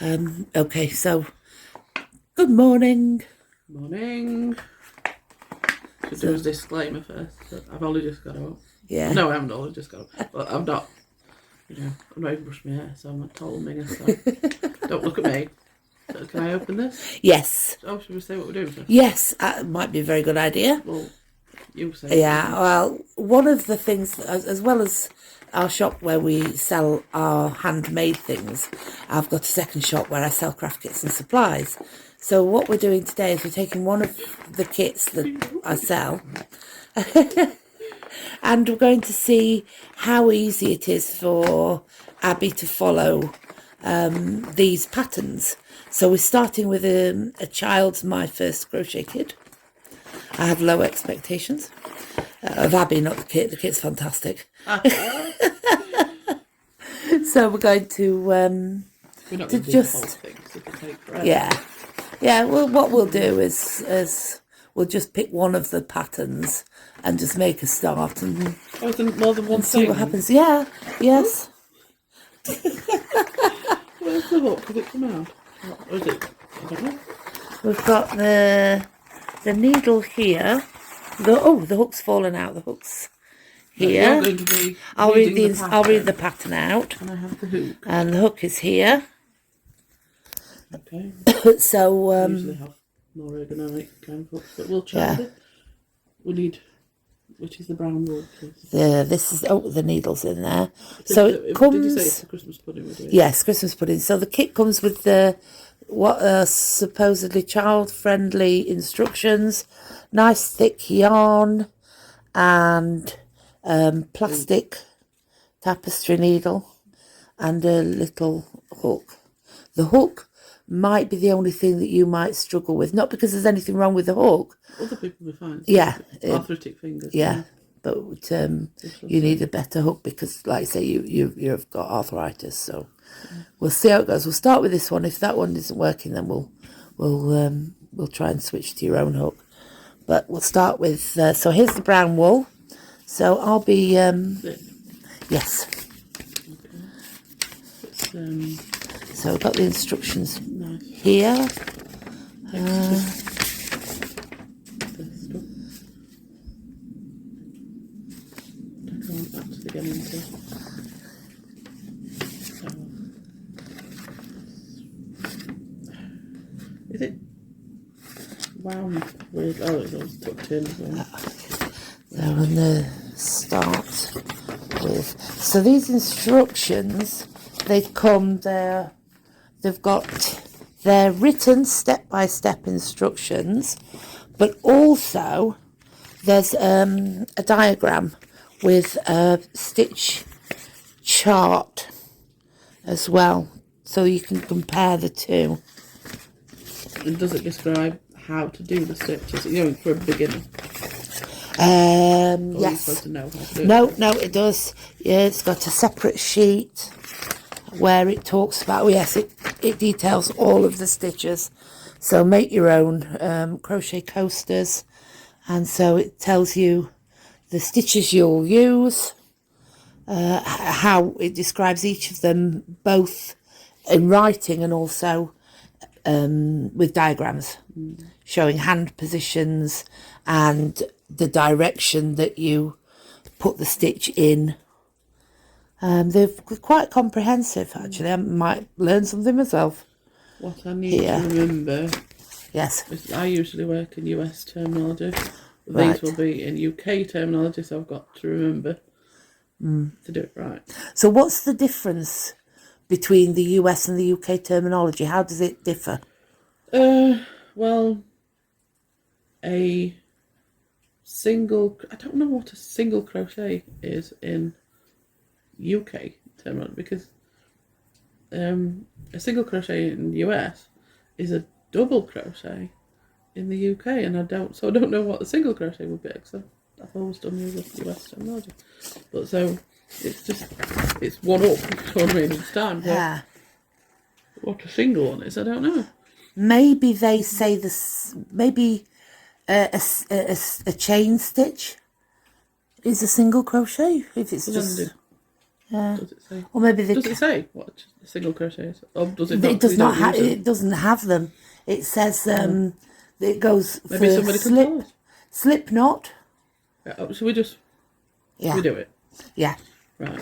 Okay, so good morning. Morning. Should do a disclaimer first. I've only just got up. Yeah. No, I haven't only just got up. But I'm not, I'm not even brushed my hair, so I'm a total minger. So don't look at me. Can I open this? Yes. Oh, should we say what we're doing first? Yes, that might be a very good idea. Well, you say. Yeah, well, one of the things, as well as our shop where we sell our handmade things, I've got a second shop where I sell craft kits and supplies. So what we're doing today is we're taking one of the kits that I sell and we're going to see how easy it is for Abby to follow these patterns. So we're starting with a child's My First Crochet Kit. I have low expectations of Abby, not the kit. The kit's fantastic. So we're going to we're not going to do the whole thing, so it can take forever. Yeah. Well, what we'll do is we'll just pick one of the patterns and just make a start and more than one see thing. what happens. Yeah. Yes. Where's the hook? Did it come out? Or is it? I don't know. We've got the needle here. The hook's fallen out. The hook's here. You're going to be I'll read the pattern out. And I have the hook. And the hook is here. Okay. So I usually have more ergonomic kind of hooks, but we'll try it. We need, which is the brown wool, please. The needle's in there. So it comes. Did you say it's the Christmas pudding we're doing? Yes, Christmas pudding. So the kit comes with what are supposedly child-friendly instructions, nice thick yarn, and plastic tapestry needle, and a little hook. The hook might be the only thing that you might struggle with, not because there's anything wrong with the hook. Other people will find. Yeah. Arthritic fingers. Yeah. But you need a better hook because, like I say, you've got arthritis. So we'll see how it goes. We'll start with this one. If that one isn't working, then we'll try and switch to your own hook. But we'll start with. So here's the brown wool. So I'll be yes. Okay. So I've got the instructions here. Is it wound with? Oh, it's all tucked in. So I'm going to start with. So these instructions, they've got their written step-by-step instructions, but also there's a diagram with a stitch chart as well, so you can compare the two. And does it describe how to do the stitches? For a beginner. Yes. You're supposed to know how to do No, it does. Yeah, it's got a separate sheet where it talks about. Yes, it details all of the stitches. So make your own crochet coasters, and so it tells you the stitches you'll use, how it describes each of them both in writing and also with diagrams showing hand positions and the direction that you put the stitch in. They're quite comprehensive, actually. I might learn something myself. What I need to remember. Yes. I usually work in US terminology. Right. These will be in UK terminology, so I've got to remember to do it right. So what's the difference between the US and the UK terminology? How does it differ? Well, I don't know what a single crochet is in UK terminology, because a single crochet in the US is a double crochet in the UK, and I don't know what a single crochet would be, because I've always done with US terminology. But so it's one up, you know what I mean, each time. Yeah. What a single one is, I don't know. Maybe they say this. Maybe a chain stitch is a single crochet if it's just. Does it say? Or maybe they Does it say what a single crochet is? Or does it not? it does We not don't use have. them? It doesn't have them. It says it goes Maybe for somebody can tell us. slip knot. Yeah, should we just Yeah. we do it? Yeah. Right.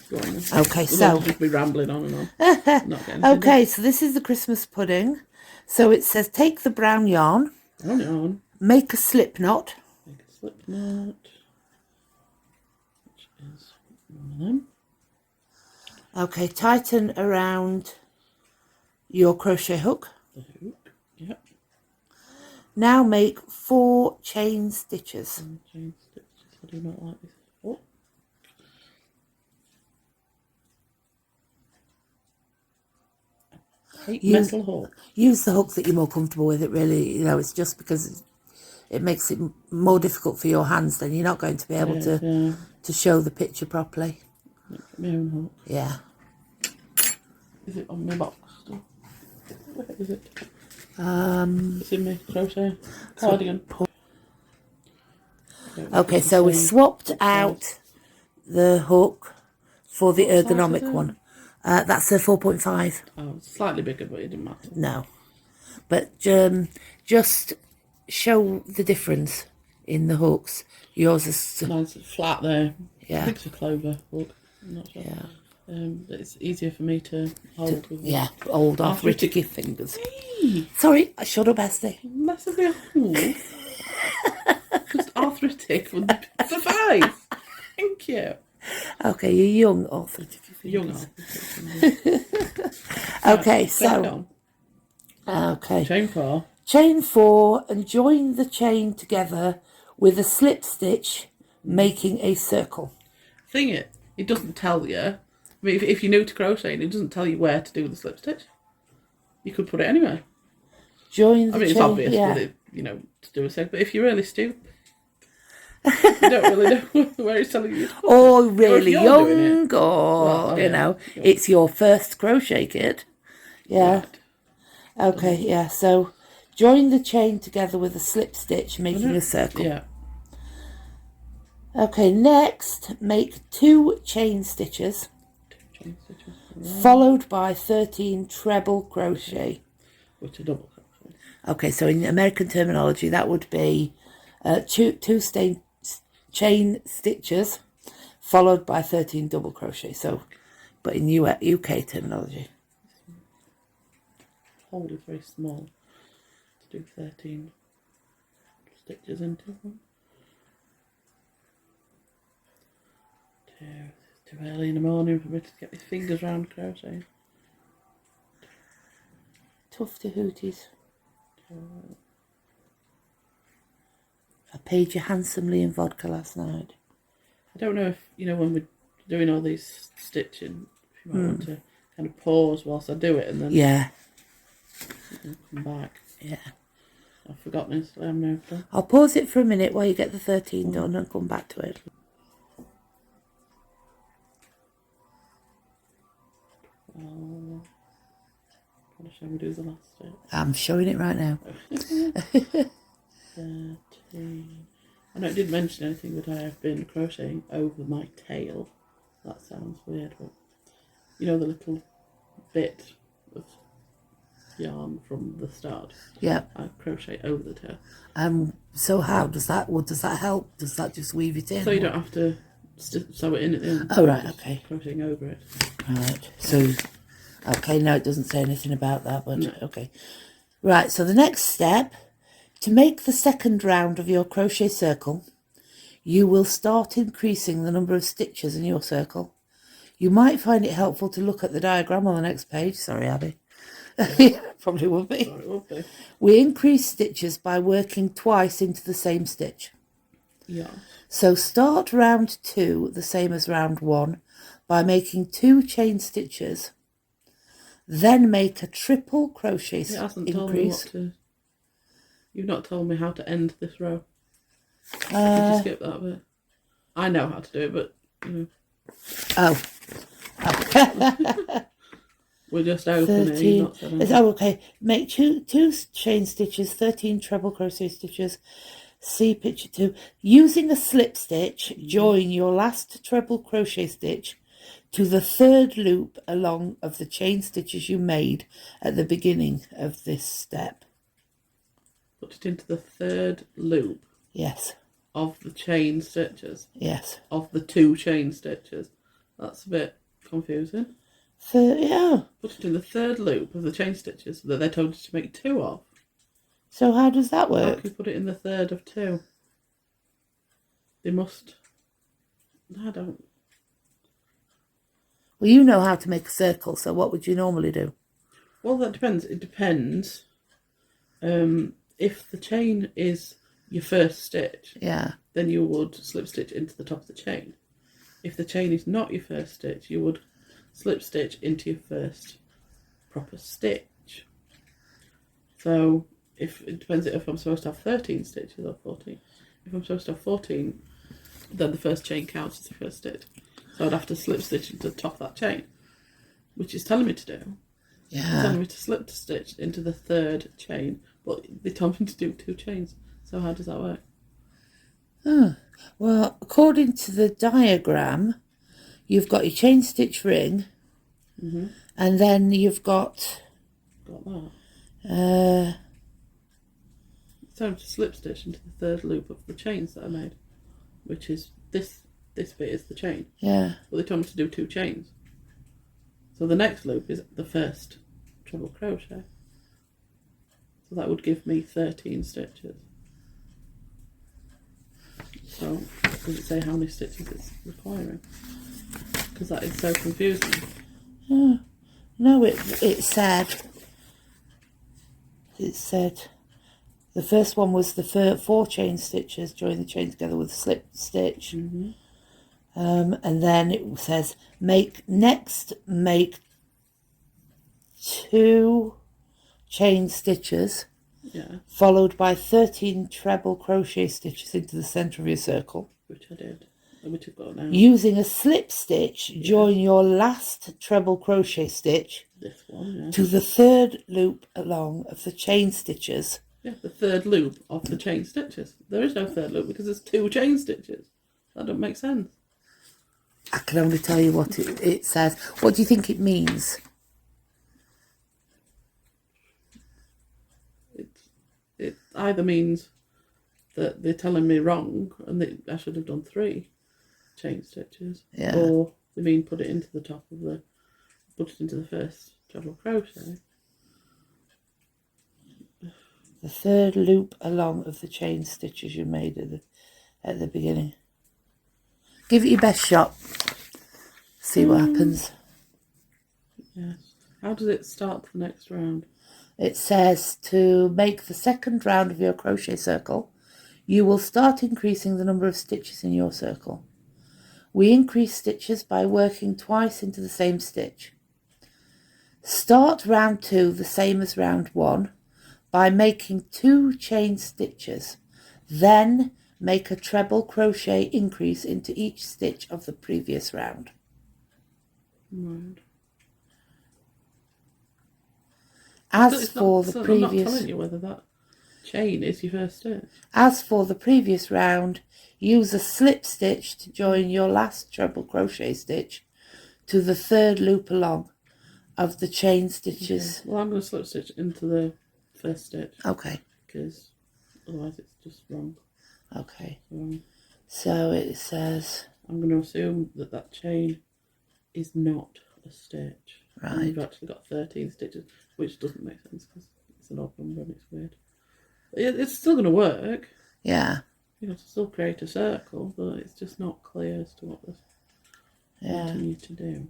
Go on then. Okay. We'll So just be rambling on and on. Not getting anything done. okay. So this is the Christmas pudding. So it says take the brown yarn, Brown yarn. make a slip knot. Make a slip knot. Which is one of them. Okay. Tighten around your crochet hook. The hook. Yep. Now make 4 chain stitches. Chain stitches. I do not like this. Oh. Metal hook. Use the hook that you're more comfortable with. It really, it's just because it makes it more difficult for your hands. Then you're not going to be able to show the picture properly. My own hook. Yeah. Is it on my box still? Where is it? It's in my crochet cardigan. Okay, so we swapped out the hook for the ergonomic one. That's a 4.5. Oh, it's slightly bigger, but it didn't matter. No. But just show the difference in the hooks. Yours is... Mine's flat there. Yeah. I think it's a clover hook. I'm not sure. Yeah. It's easier for me to hold with. Yeah, old arthritic fingers. Hey, Sorry, I shut up, Esty. massively old. Just arthritic would suffice. Thank you. Okay, you're young arthritic fingers. Young arthritic. Okay, Right, so... Okay. Chain 4. Chain 4 and join the chain together with a slip stitch, making a circle. Thing it doesn't tell you. I mean, if you're new to crocheting, it doesn't tell you where to do the slip stitch. You could put it anywhere. Join the I mean, chain, it's obvious, yeah. with it, to do a seg. But if you're really stupid, you don't really know where it's telling you. Or really you're doing young, or, yeah. it's your first crochet kit. Yeah. Right. Okay, yeah, so join the chain together with a slip stitch, making a circle. Yeah. Okay, next, make 2 chain stitches, 2 chain stitches. followed by 13 treble crochet. Which are double crochet. Okay, so in American terminology, that would be two chain stitches, followed by 13 double crochet. So, but in UK terminology. Hole is very small to do 13 stitches into one. It's too early in the morning for me to get my fingers round crocheting. Tough to hooties. I paid you handsomely in vodka last night. I don't know if, when we're doing all these stitching, if you might want to kind of pause whilst I do it and then come back. Yeah. I've forgotten it, so I'm now done. I'll pause it for a minute while you get the 13 done and come back to it. What shall we do the last stitch? I'm showing it right now. 13. I know it didn't mention anything, but I have been crocheting over my tail. That sounds weird, but the little bit of yarn from the start. Yeah. I crochet over the tail. So how does that? Does that help? Does that just weave it in? So you don't have to sew it in at the end. Oh right, okay. Crocheting over it. Right. So, okay. No, it doesn't say anything about that, but No. okay. Right. So the next step, to make the second round of your crochet circle, you will start increasing the number of stitches in your circle. You might find it helpful to look at the diagram on the next page. Sorry, Abby. Probably would be. Sorry, it will be. We increase stitches by working twice into the same stitch. Yeah. So start round 2 the same as round 1 by making 2 chain stitches. Then make a triple crochet It hasn't told me increase. what to... You've not told me how to end this row. Did Uh, you skip that bit? I know how to do it, but oh. we're just opening. 13. Not said anything. Oh, okay. Make two chain stitches, 13 treble crochet stitches. See picture 2. Using a slip stitch, join your last treble crochet stitch to the third loop along of the chain stitches you made at the beginning of this step. Put it into the third loop. Yes. Of the chain stitches. Yes. Of the 2 chain stitches. That's a bit confusing. Yeah. Put it in the third loop of the chain stitches that they told you to make 2 of. So how does that How work? can you put it in the third of 2? They must... I don't... Well, you know how to make a circle, so what would you normally do? Well, that depends. It depends. If the chain is your first stitch, Yeah. then you would slip stitch into the top of the chain. If the chain is not your first stitch, you would slip stitch into your first proper stitch. So it depends if I'm supposed to have 13 stitches or 14. If I'm supposed to have 14, then the first chain counts as the first stitch. So I'd have to slip stitch into the top of that chain, which is telling me to do. Yeah. It's telling me to slip stitch into the third chain, but they told me to do 2 chains. So how does that work? Oh, well, according to the diagram, you've got your chain stitch ring, and then you've got that. It's time to slip stitch into the third loop of the chains that I made, which is this bit is the chain. Yeah. But they told me to do 2 chains. So the next loop is the first treble crochet. So that would give me 13 stitches. So does it say how many stitches it's requiring? Because that is so confusing. No, it said the first one was the 4 chain stitches, join the chain together with a slip stitch. And then it says make 2 chain stitches, followed by 13 treble crochet stitches into the center of your circle, which I did, which I've got now. Using a slip stitch, join your last treble crochet stitch, this one, to the third loop along of the chain stitches. Yeah, the third loop of the chain stitches. There is no third loop because there's 2 chain stitches. That don't make sense. I can only tell you what it says. What do you think it means? It either means that they're telling me wrong and that I should have done 3 chain stitches, or they mean put it into the top of put it into the first treble crochet. The third loop along of the chain stitches you made at the beginning. Give it your best shot. See what happens. Yes. How does it start the next round? It says to make the second round of your crochet circle, you will start increasing the number of stitches in your circle. We increase stitches by working twice into the same stitch. Start round 2 the same as round 1 by making 2 chain stitches. Then make a treble crochet increase into each stitch of the previous round. Right. As for the I'm not previous, telling you whether that chain is your first stitch. As for the previous round, use a slip stitch to join your last treble crochet stitch to the third loop along of the chain stitches. Okay. Well, I'm going to slip stitch into the first stitch. Okay. Because otherwise it's just wrong. Okay. So it says... I'm going to assume that that chain is not a stitch. Right. And we've actually got 13 stitches, which doesn't make sense because it's an odd number and it's weird. But it's still going to work. Yeah. You know, to still create a circle, but it's just not clear as to what this wanting you to do.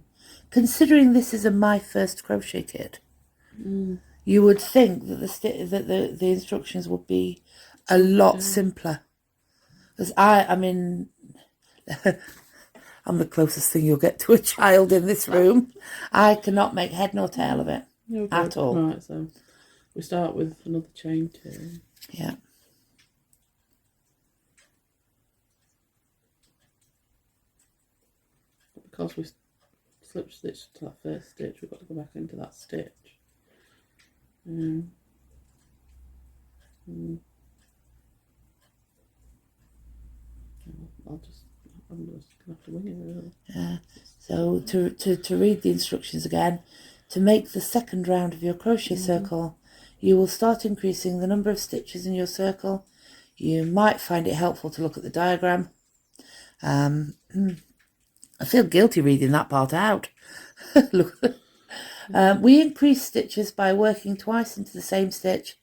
Considering this is a My First Crochet Kit, you would think that the instructions would be a lot simpler. Because I mean, I'm the closest thing you'll get to a child in this room. I cannot make head nor tail of it at all. Right, so we start with another chain 2. Yeah. Because we slip stitch to that first stitch, we've got to go back into that stitch. I'm just gonna have to wing it really. Yeah. So to read the instructions again, to make the second round of your crochet circle, you will start increasing the number of stitches in your circle. You might find it helpful to look at the diagram. I feel guilty reading that part out. Look. We increase stitches by working twice into the same stitch.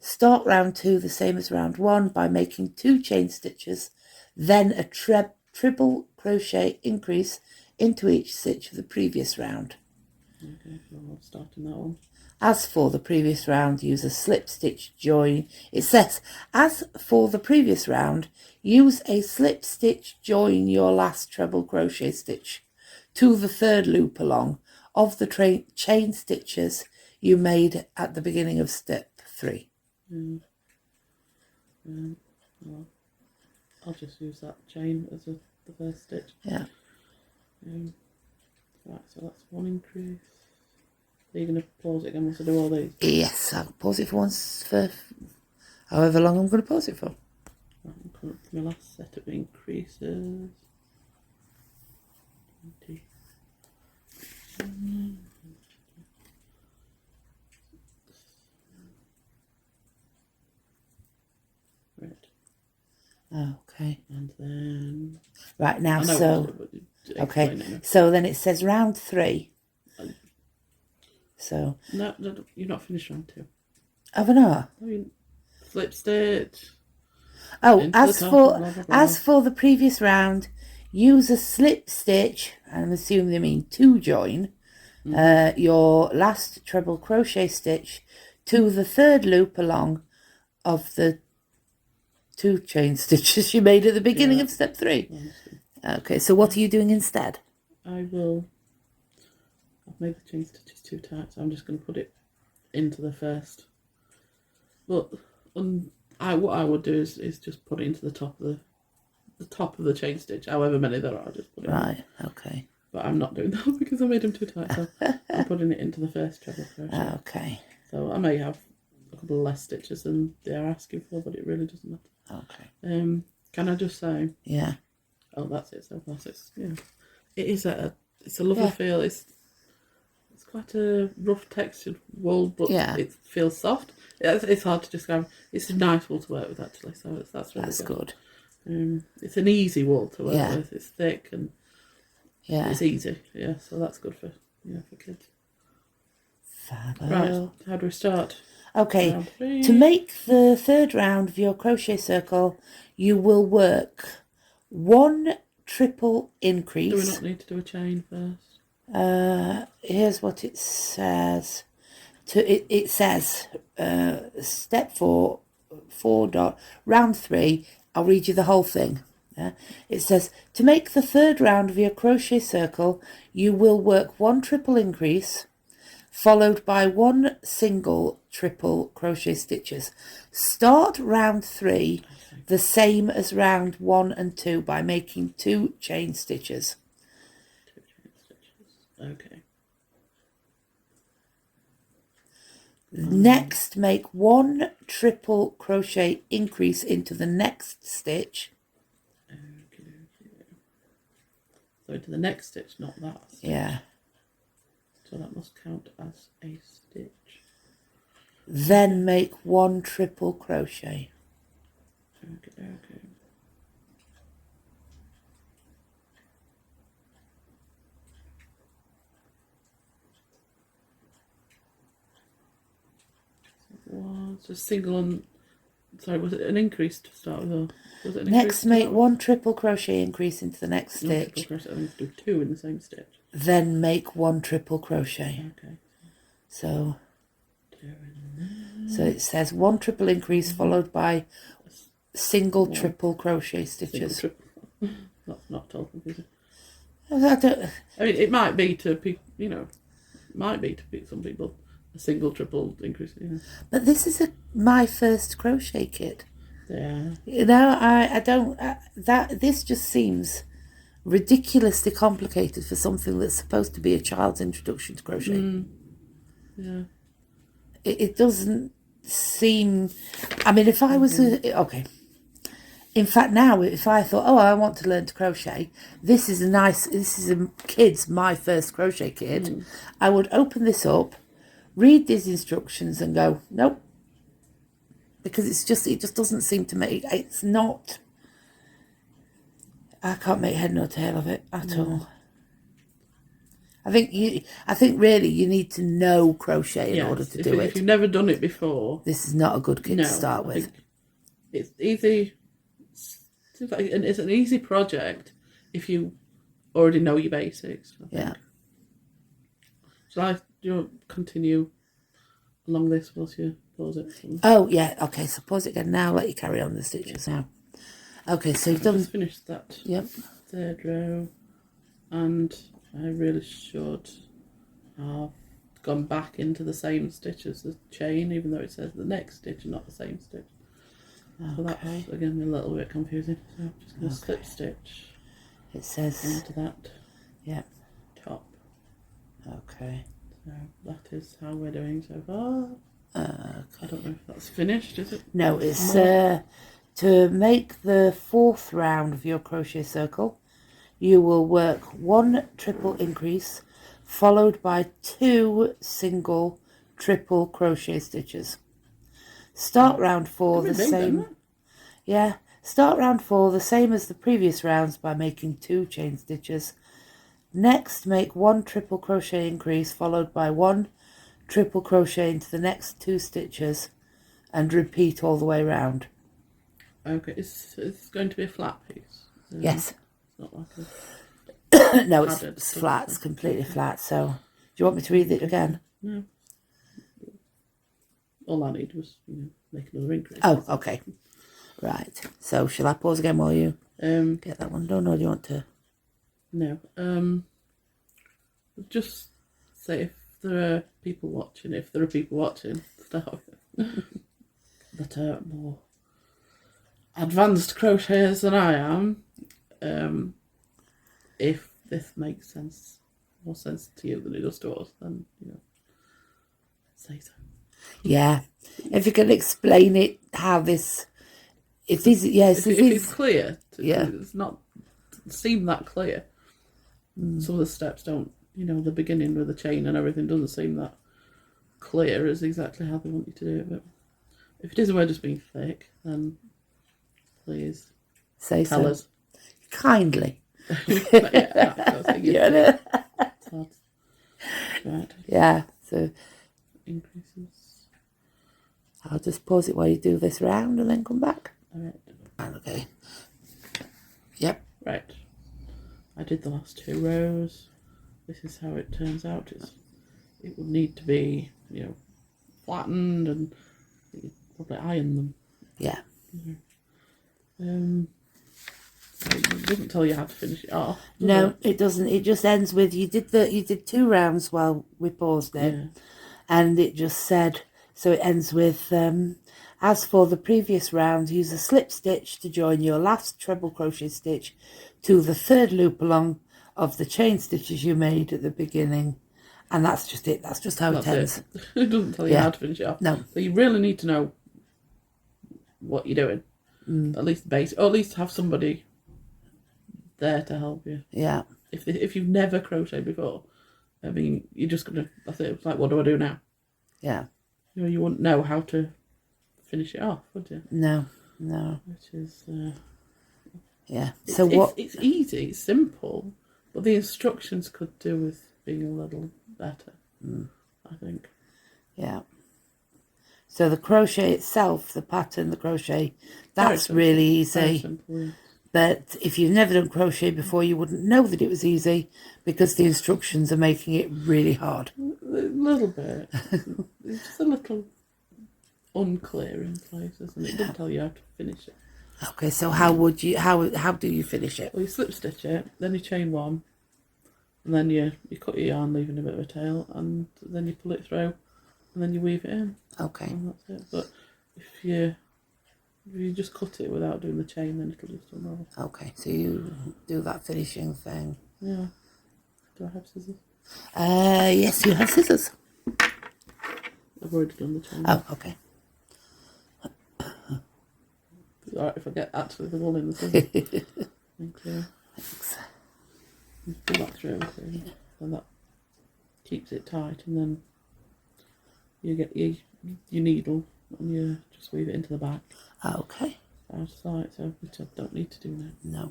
Start round 2 the same as round 1 by making 2 chain stitches, then a treble crochet increase into each stitch of the previous round. Okay, so I'll start in that one. As for the previous round, use a slip stitch join. It says, as for the previous round, use a slip stitch join your last treble crochet stitch to the third loop along of the chain stitches you made at the beginning of step 3. Well, I'll just use that chain as the first stitch. Yeah. Right, so that's one increase. Are you going to pause it again once I do all these? Yes, I'll pause it for once for however long I'm going to pause it for. Right, I'm coming up to my last set of increases. 20. Right. Okay. And then... Right, now, so... Okay, it. so then it says round 3. So... No, you're not finished round 2. Have I not? I mean, slip stitch. Oh, Into as the top, for blah, blah, blah. as for the previous round, use a slip stitch, and I'm assuming they mean 2 join, your last treble crochet stitch to the third loop along of the 2 chain stitches you made at the beginning of step 3. Okay, so what are you doing instead? I've made the chain stitches too tight, so I'm just going to put it into the first. But what I would do is just put it into the top of the chain stitch, however many there are. Just put it. Right. Okay. But I'm not doing that because I made them too tight. So I'm putting it into the first treble crochet. Okay. So I may have a couple of less stitches than they are asking for, but it really doesn't matter. Okay. Can I just say? Yeah. Oh, that's it. So that's it. Yeah. It is it's a lovely feel. It's quite a rough textured wool, but it feels soft. It's hard to describe. It's a nice wool to work with actually. So that's really good. It's an easy wool to work with. It's thick and it's easy. Yeah, so that's good for kids. Fabulous. Right, how do we start? Okay, to make the third round of your crochet circle, you will work 1 triple increase. Do we not need to do a chain first? Here's what it says. It says step 4 dot round 3. I'll read you the whole thing. It says, to make the third round of your crochet circle, you will work 1 triple increase followed by 1 single triple crochet stitches. Start round 3 the same as round 1 and 2 by making 2 chain stitches. 2 chain stitches. Okay. Next, make 1 triple crochet increase into the next stitch. Okay. So into the next stitch, not that stitch. Yeah. So that must count as a stitch. Then make 1 triple crochet. Okay. So single and sorry, was it an increase to start with? Or was it an Next, make 1 triple crochet increase into the next stitch. Triple crochet, I need to do 2 in the same stitch. Then make 1 triple crochet. Okay. So it says 1 triple increase followed by single triple crochet stitches. That's not at all confusing. I mean, it might be to people, some people, a single triple increase. But this is my first crochet kit. Yeah. I don't. This just seems ridiculously complicated for something that's supposed to be a child's introduction to crochet. Yeah. It doesn't seem. I mean, if I was In fact, now if I thought, oh, I want to learn to crochet, this is a kid's my first crochet kit. I would open this up, read these instructions, and go, nope, because it just doesn't seem to make. It's not. I can't make head nor tail of it at all. I think really you need to know crochet in order to do it. If you've never done it before, this is not a good kit to start with. It's easy. It's an easy project if you already know your basics. Yeah. Shall you continue along this whilst you pause it? Oh yeah. Okay. So pause it again now. Let you carry on the stitches now. Okay. So you've just finished that. Yep. Third row, and I really should have gone back into the same stitch as the chain, even though it says the next stitch and not the same stitch. So that's again a little bit confusing. So I'm just going to slip stitch. It says into that. Yeah. Top. Okay. So that is how we're doing so far. I don't know if that's finished, is it? No, it's to make the 4th round of your crochet circle. You will work 1 triple increase, followed by 2 single triple crochet stitches. Start round 4 the same. Yeah, start round 4 the same as the previous rounds by making 2 chain stitches. Next, make 1 triple crochet increase followed by 1 triple crochet into the next 2 stitches, and repeat all the way round. Okay, it's going to be a flat piece. Yes. It's not like a no, it's flat. It's completely flat. So, do you want me to read it again? No. All I need was, make another increase. Oh, okay. Right. So, shall I pause again while you get that one done, or do you want to? No. Just say if there are people watching, that are more advanced crocheters than I am, if this makes more sense to you than it does to us, then, say so. Yeah, if you can explain it, how this, if it's clear, yeah, it's not seem that clear. Some of the steps don't, the beginning with the chain and everything doesn't seem that clear as exactly how they want you to do it. But if it is a word just being thick, then please tell us kindly. Yeah. Right. Yeah. So increases. I'll just pause it while you do this round and then come back. All right. Okay. Yep. Right. I did the last 2 rows. This is how it turns out. It would need to be, flattened, and you probably iron them. Yeah. It doesn't tell you how to finish it off. No, it doesn't. It just ends with you did 2 rounds while we paused it, and it just said. So it ends with as for the previous round, use a slip stitch to join your last treble crochet stitch to the 3rd loop along of the chain stitches you made at the beginning, and that's just it. That's just how it ends. It doesn't tell you how to finish it off. No. So you really need to know what you're doing. At least basic, or at least have somebody there to help you. Yeah. If you've never crocheted before, I mean, you're just gonna. That's it. It's like, what do I do now? Yeah. You wouldn't know how to finish it off, would you? No. Which is. Yeah. So what? It's easy. It's simple, but the instructions could do with being a little better. I think. Yeah. So the crochet itself, the pattern, the crochet, that's really easy. Very simple, yeah. But if you've never done crochet before, you wouldn't know that it was easy because the instructions are making it really hard. A little bit. It's just a little unclear in places, and it doesn't tell you how to finish it. Okay, so how do you finish it? Well, you slip stitch it, then you chain 1, and then you cut your yarn, leaving a bit of a tail, and then you pull it through, and then you weave it in. Okay. And that's it. But if you just cut it without doing the chain, then it'll just unroll. Okay, so you do that finishing thing. Yeah. Do I have scissors? Yes, you have scissors. I've already done the chain. Oh, okay. alright if I get actually the wool in the scissors. Thank you. Thanks. Pull that through, and that keeps it tight, and then you get your needle and you just weave it into the back. Okay. Out of sight, so which I don't need to do now. No.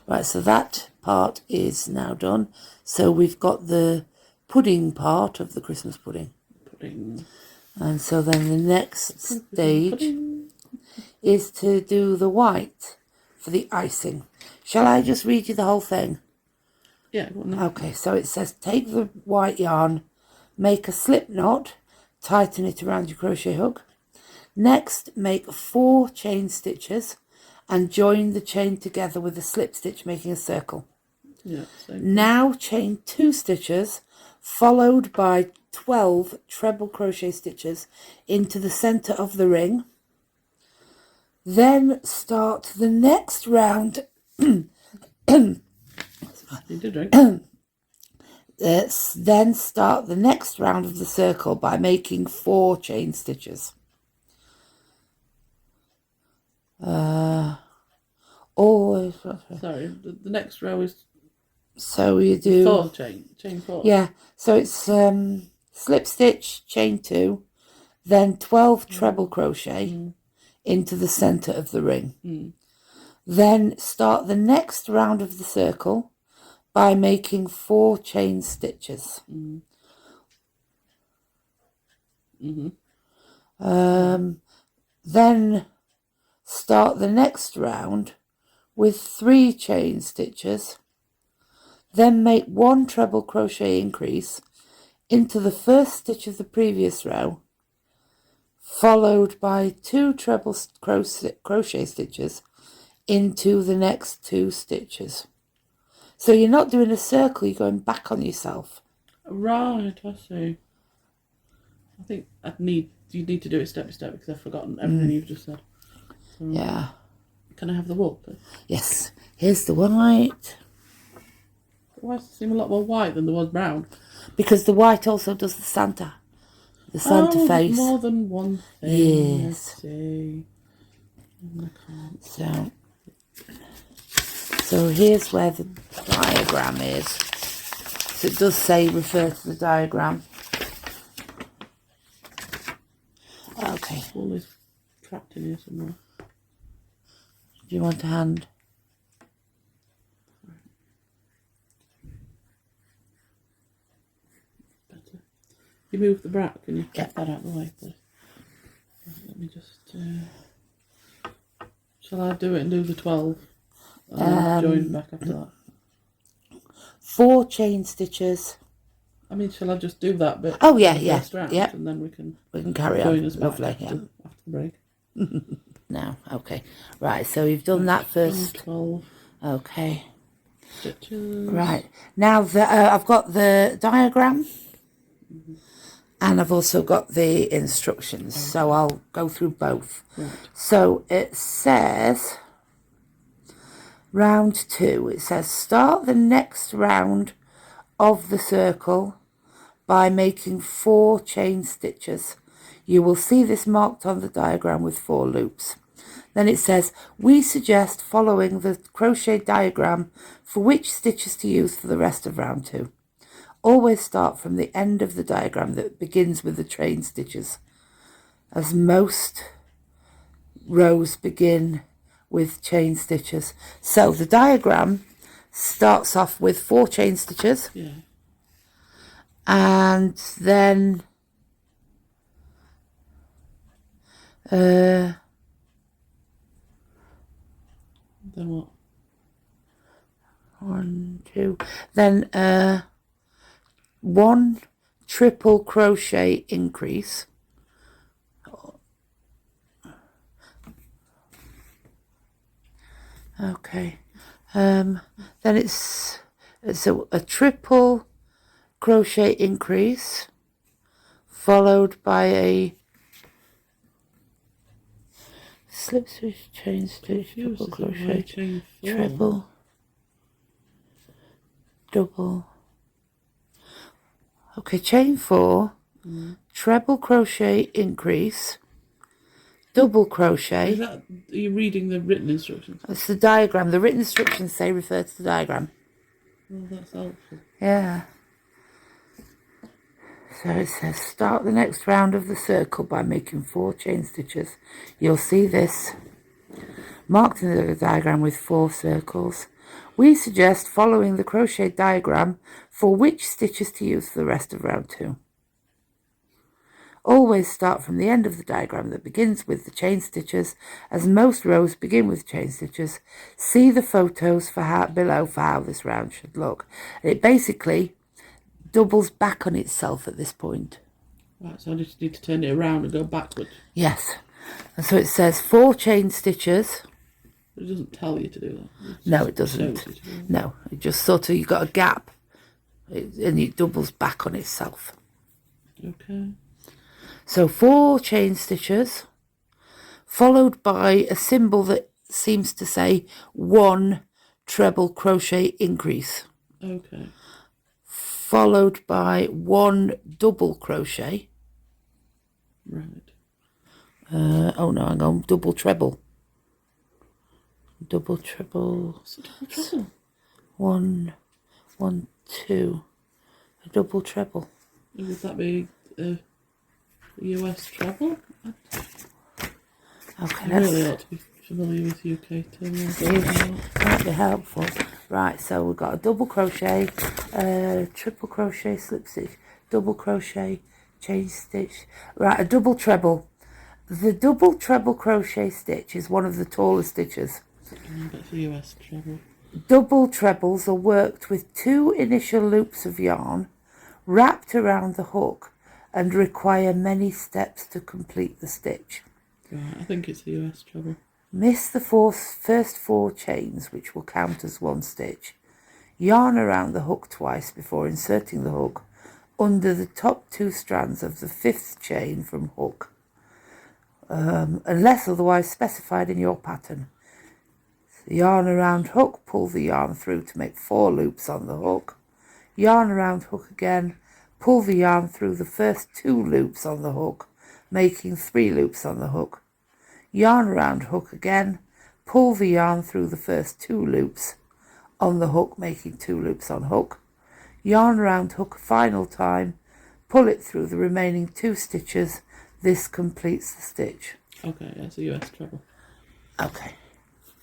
Right, so that part is now done. So we've got the pudding part of the Christmas pudding. Pudding. And so then the next stage is to do the white for the icing. Shall I just read you the whole thing? Yeah, go on then. Okay, so it says take the white yarn, make a slip knot, tighten it around your crochet hook. Next, make 4 chain stitches and join the chain together with a slip stitch, making a circle. Yeah, now chain 2 stitches followed by 12 treble crochet stitches into the center of the ring. Then start the next round. Then start the next round of the circle by making 4 chain stitches. Always. Sorry, the next row is. So you do 4 chain 4. Yeah, so it's slip stitch, chain 2, then 12 treble crochet into the center of the ring. Then start the next round of the circle by making 4 chain stitches. Then start the next round with 3 chain stitches. Then make 1 treble crochet increase into the first stitch of the previous row, followed by 2 treble crochet stitches into the next 2 stitches. So you're not doing a circle, you're going back on yourself. Right, I see. I think you need to do it step by step because I've forgotten everything you've just said. So, Yeah. Can I have the wool, please? Yes. Here's the white. Why does it seem a lot more white than there was brown? Because the white also does the Santa. The Santa face. More than one thing. Yes. Let's see. I can't. So here's where the diagram is. So it does say refer to the diagram. Okay. Wool is trapped in here somewhere. Do you want a hand? Better. You move the brack, can you Yep. get that out of the way, please? Let me just. Shall I do it and do the 12? And then join back after that. 4 chain stitches. I mean, shall I just do that bit? Oh yeah, for the yeah, first round, yeah. And then we can carry join on. us back Lovely, after, yeah. after the break. Now, okay, right. So you've done that first. 12 Okay. stitches. Right now, I've got the diagram, and I've also got the instructions. Okay. So I'll go through both. Right. So it says. Round 2, it says start the next round of the circle by making 4 chain stitches. You will see this marked on the diagram with 4 loops. Then it says we suggest following the crochet diagram for which stitches to use for the rest of round 2. Always start from the end of the diagram that begins with the chain stitches, as most rows begin with chain stitches. So the diagram starts off with 4 chain stitches. Yeah. And then then what? 1, 2. Then 1 triple crochet increase. Okay, then it's a triple crochet increase followed by a slip stitch, chain stitch, triple crochet, treble, double. Okay, chain 4, treble crochet increase, double Is crochet. that, are you reading the written instructions? It's the diagram. The written instructions say refer to the diagram. Well, that's helpful. Yeah. So it says start the next round of the circle by making 4 chain stitches. You'll see this marked in the diagram with 4 circles. We suggest following the crochet diagram for which stitches to use for the rest of round 2. Always start from the end of the diagram that begins with the chain stitches, as most rows begin with chain stitches. See the photos below for how this round should look. It basically doubles back on itself at this point. Right, so I just need to turn it around and go backwards. Yes. And so it says 4 chain stitches. It doesn't tell you to do that. No, it doesn't. No, it just sort of, you've got a gap and it doubles back on itself. Okay. So 4 chain stitches, followed by a symbol that seems to say 1 treble crochet increase. Okay. Followed by 1 double crochet. Right. Oh no, hang on, double treble. Double treble. What's a double treble? 1, 1, 2. A double treble. Would that be a US treble? Okay, I really ought to be familiar with UK terms. Might be helpful. Right, so we've got a double crochet, triple crochet, slip stitch, double crochet, chain stitch. Right, a double treble. The double treble crochet stitch is one of the taller stitches. That's a US treble. Double trebles are worked with 2 initial loops of yarn wrapped around the hook and require many steps to complete the stitch. Right, I think it's the US treble. Miss the first 4 chains, which will count as 1 stitch. Yarn around the hook twice before inserting the hook under the top 2 strands of the 5th chain from hook, unless otherwise specified in your pattern. Yarn around hook, pull the yarn through to make 4 loops on the hook. Yarn around hook again, pull the yarn through the first 2 loops on the hook, making 3 loops on the hook. Yarn around hook again, pull the yarn through the first 2 loops on the hook, making 2 loops on hook. Yarn around hook a final time, pull it through the remaining 2 stitches. This completes the stitch. Okay, that's a US treble. Okay.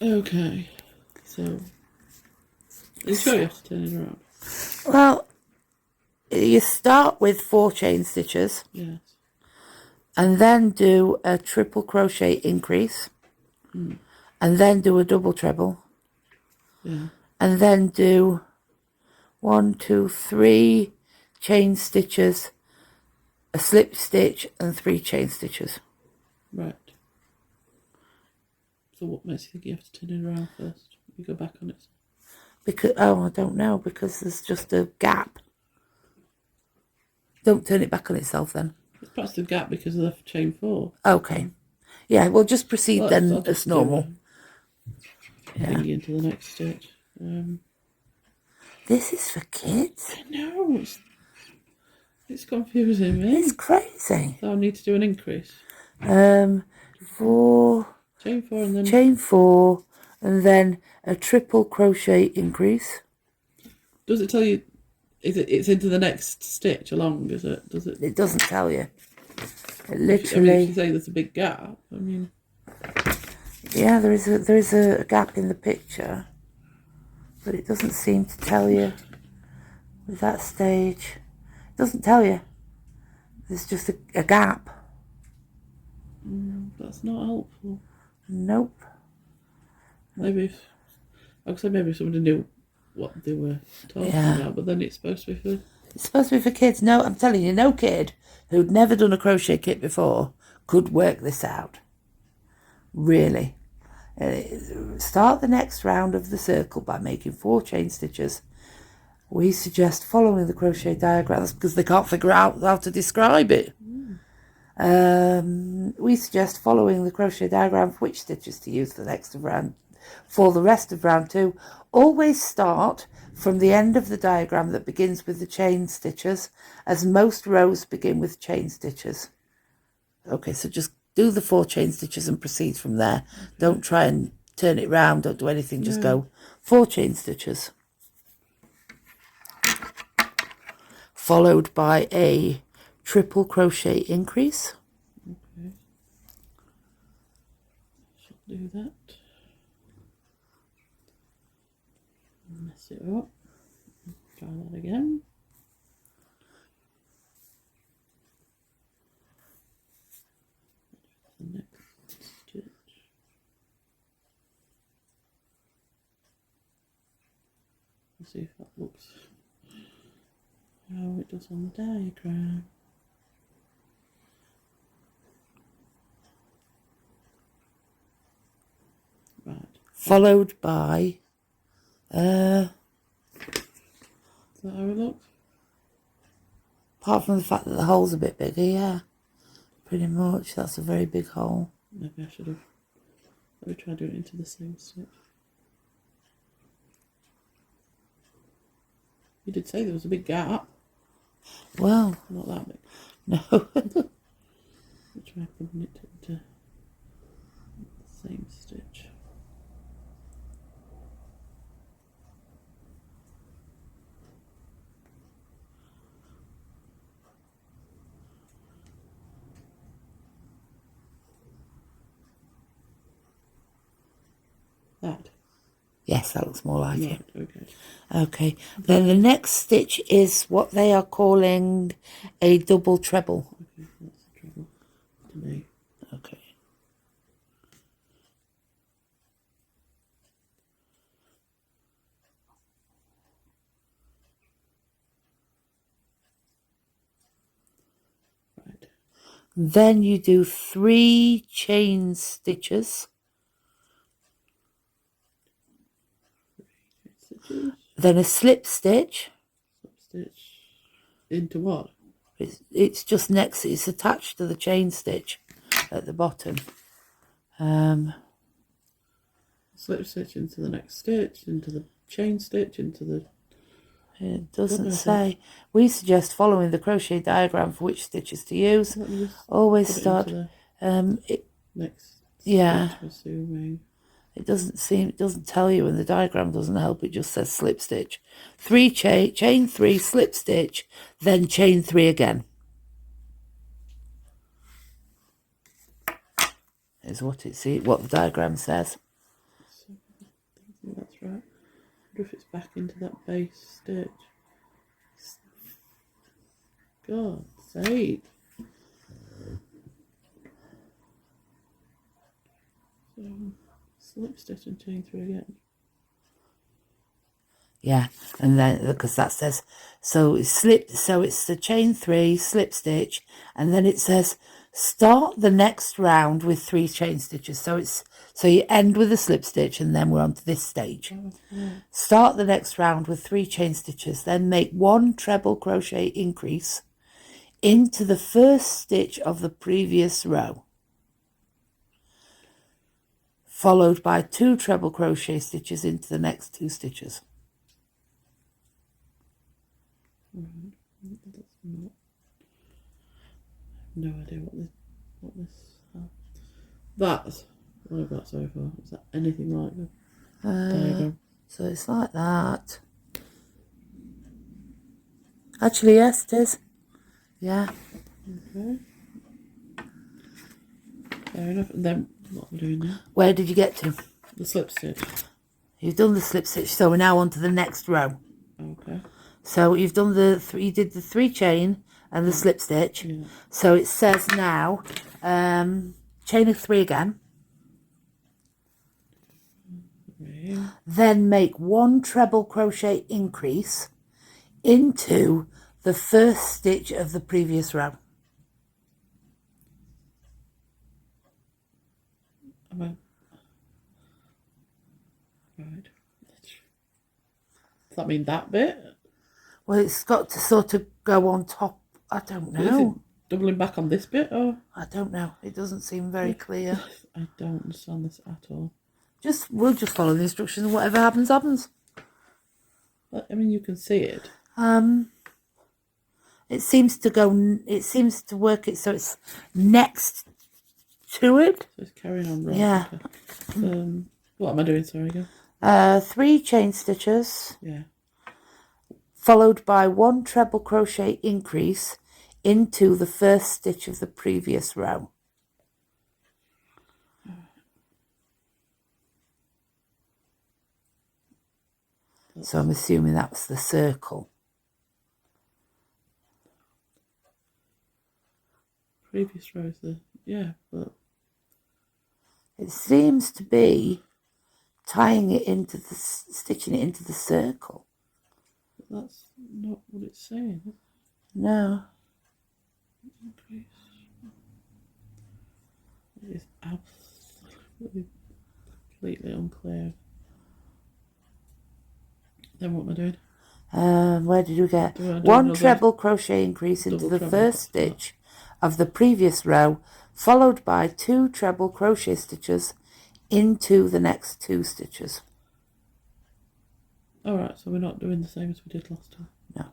Okay, so you sure you have to turn it around? Well, you start with 4 chain stitches. Yes. And then do a triple crochet increase, and then do a double treble, and then do 1, 2, 3 chain stitches, a slip stitch, and 3 chain stitches. Right. So what makes you think you have to turn it around first? You go back on it. Because I don't know, because there's just a gap. Don't turn it back on itself then. It's perhaps the gap because of the chain 4. Okay. Yeah, we'll just proceed then as normal. Thingy into the next stitch. This is for kids. I know. It's confusing me. It's crazy. So I need to do an increase. 4 Chain 4 and then chain 4 and then a triple crochet increase. Does it tell you it's into the next stitch along, is it? Does it? It doesn't tell you. It I mean, literally. if you say there's a big gap, I mean. Yeah, there is a gap in the picture, but it doesn't seem to tell you with that stage. It doesn't tell you. There's just a gap. That's not helpful. Nope. Maybe maybe somebody knew what they were talking about, but then it's supposed to be for. It's supposed to be for kids. No, I'm telling you, no kid who'd never done a crochet kit before could work this out. Really. Start the next round of the circle by making 4 chain stitches. We suggest following the crochet diagrams because they can't figure out how to describe it. We suggest following the crochet diagram for which stitches to use for the rest of round 2. Always start from the end of the diagram that begins with the chain stitches, as most rows begin with chain stitches. Okay, so just do the 4 chain stitches and proceed from there. Don't try and turn it round, don't do anything, just go 4 chain stitches, followed by a triple crochet increase. Okay. Shall do that. Mess it up. Try that again. The next stitch. Let's see if that looks how it does on the diagram. Right. Followed by Is that how it looks? apart from the fact that the hole's a bit bigger, yeah. Pretty much, that's a very big hole. Maybe I should have. Let me try doing it into the same stitch. You did say there was a big gap. Well, Not that big. no. I'll try putting it into the same stitch. That. Yes, that looks more like it. Right, okay. Okay, then the next stitch is what they are calling a double treble. Okay, that's the trouble to me. Okay. Right. Then you do 3 chain stitches, Stitches. then a slip stitch. Slip stitch. Into what? It's just next, it's attached to the chain stitch at the bottom. Slip stitch into the next stitch, into the chain stitch, into the... It doesn't Goodness. say. We suggest following the crochet diagram for which stitches to use. Let me just Always put it start. into the It next Yeah. stitch, assuming. it doesn't tell you, and the diagram doesn't help. It just says slip stitch. 3 chain 3, slip stitch, then chain 3 again. Is what what the diagram says. So, I think that's right. I wonder if it's back into that base stitch. God's sake. So, slip stitch and chain 3 again. Yeah, and then because that says so it's the chain 3, slip stitch, and then it says start the next round with 3 chain stitches. So you end with a slip stitch, and then we're on to this stage. Oh, yeah. Start the next round with 3 chain stitches, then make 1 treble crochet increase into the first stitch of the previous row, followed by 2 treble crochet stitches into the next 2 stitches. That's not. No idea what this. That's what I've got so far. Is that anything like the diagram? So it's like that. Actually, yes, it is. Yeah. Okay. Fair enough. And then what we're doing now? Where did you get to? The slip stitch. You've done the slip stitch, so we're now on to the next row. Okay. So you've done you did the 3 chain and the slip stitch. Yeah. So it says now, chain of 3 again. 3. Then make 1 treble crochet increase into the first stitch of the previous row. Right. Does that mean that bit? Well, it's got to sort of go on top. I don't Is it know. doubling back on this bit, or? I don't know. It doesn't seem very clear. I don't understand this at all. We'll just follow the instructions, and whatever happens, happens. But, I mean, you can see it. It seems to work it so it's next to it. So it's carrying on, right? Yeah. Okay. What am I doing? Sorry, go. 3 chain stitches, Yeah. followed by 1 treble crochet increase into the first stitch of the previous row. So I'm assuming that's the circle. Previous row is yeah, but It seems to be tying it into the, stitching it into the circle. that's not what it's saying. No. Increase. It is absolutely completely unclear. Then what am I doing? Where did you get? Do I do 1 another treble crochet increase into double the treble first stitch of the previous row, followed by 2 treble crochet stitches into the next 2 stitches. Alright, so we're not doing the same as we did last time. No.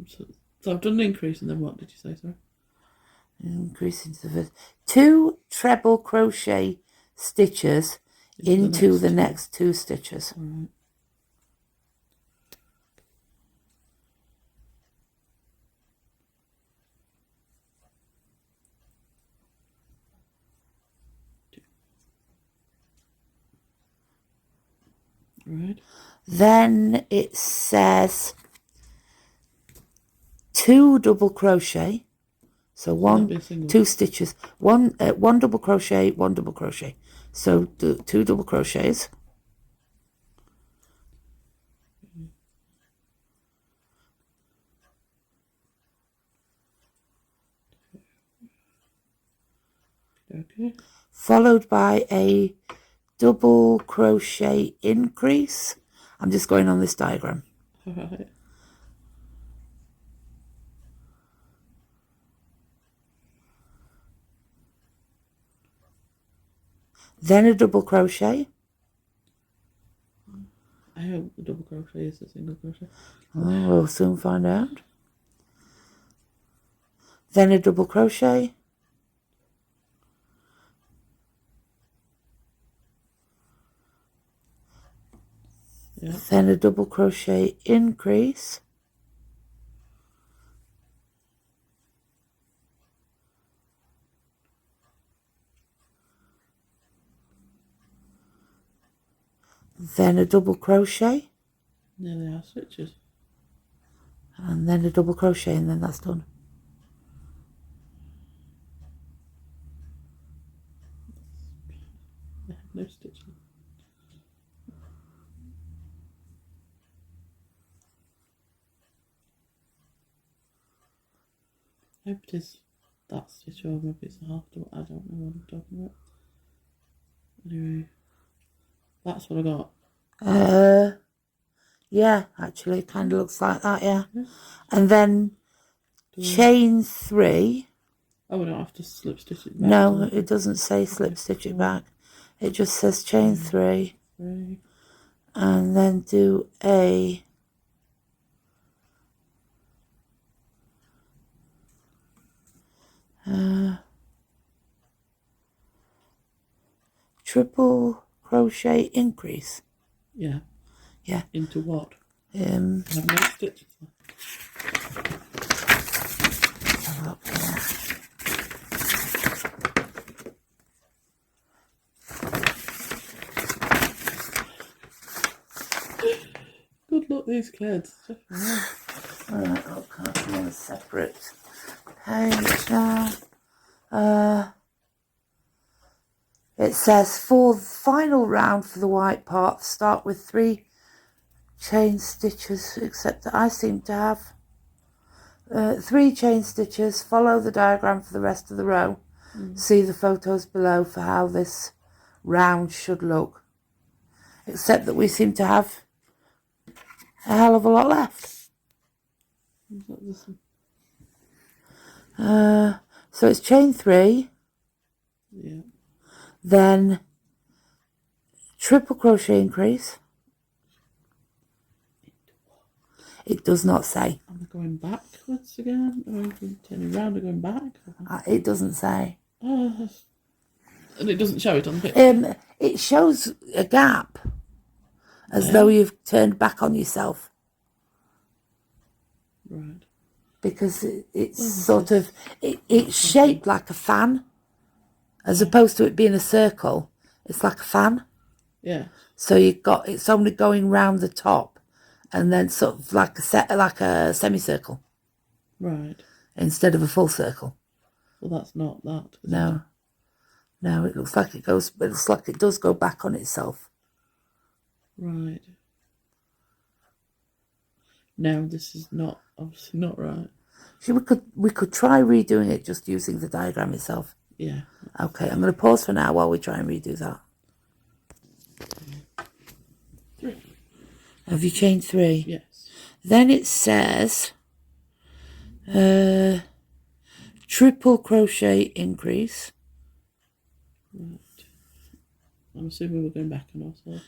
So I've done an increase, and then what did you say, sorry? Increase into the first. 2 treble crochet stitches into the next 2 stitches. Alright. Right. Then it says 2 double crochet. So one, 2 stitches, one double crochet, 1 double crochet. So 2 double crochets. Okay. Followed by a double crochet increase. I'm just going on this diagram. Alright. Then a double crochet. I hope the double crochet is a single crochet. Oh, we'll soon find out. Then a double crochet. Yeah. Then a double crochet increase. Then a double crochet. Nearly half stitches. And then a double crochet, and then that's done. I have no stitches. I hope it is that stitch, or maybe it's a half double. I don't know what I'm talking about. Anyway, that's what I got. Yeah, actually, it kind of looks like that, yeah. And then chain 3. Oh, we don't have to slip stitch it back. No, it doesn't say slip stitch it back. It just says chain 3. And then do a triple crochet increase. Yeah. Yeah. Into what? I have no stitches left. Good luck, these kids. Alright, okay, I'm on a separate page now. It says for the final round for the white part, start with 3 chain stitches, except that I seem to have 3 chain stitches. Follow the diagram for the rest of the row. See the photos below for how this round should look, except that we seem to have a hell of a lot left. So it's chain 3. Yeah. Then triple crochet increase. It does not say. Am I going back backwards again, or are you turning round and going back? It doesn't say. Oh, and it doesn't show it on the picture. It shows a gap, as though you've turned back on yourself. Right. Because it's sort of it's shaped like a fan, as opposed to it being a circle. It's like a fan. Yeah. So it's only going round the top, and then sort of like a semicircle. Right. Instead of a full circle. Well, that's not that. No. No, it looks like it goes. It looks like it does go back on itself. Right. No, this is not obviously not right. See, we could try redoing it just using the diagram itself. Yeah. Okay, I'm going to pause for now while we try and redo that. 3. Have you chained 3? Yes. Then it says triple crochet increase. Right. I'm assuming we're going back on ourselves.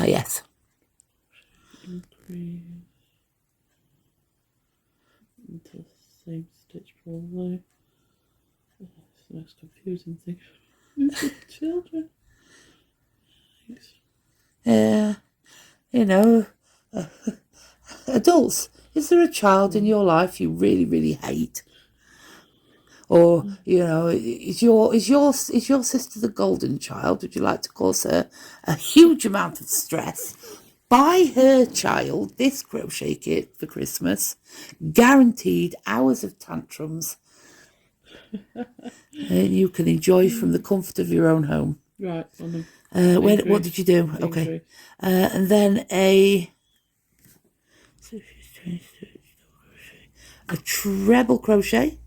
Yes. Increase into the same stitch probably. Oh, it's the most confusing thing. For children. Thanks. You know, adults. Is there a child in your life you really, really hate? Or, you know, is your sister the golden child? Would you like to cause her a huge amount of stress? Buy her child this crochet kit for Christmas. Guaranteed hours of tantrums. And you can enjoy from the comfort of your own home. Right. What did you do? Okay. And then a treble crochet.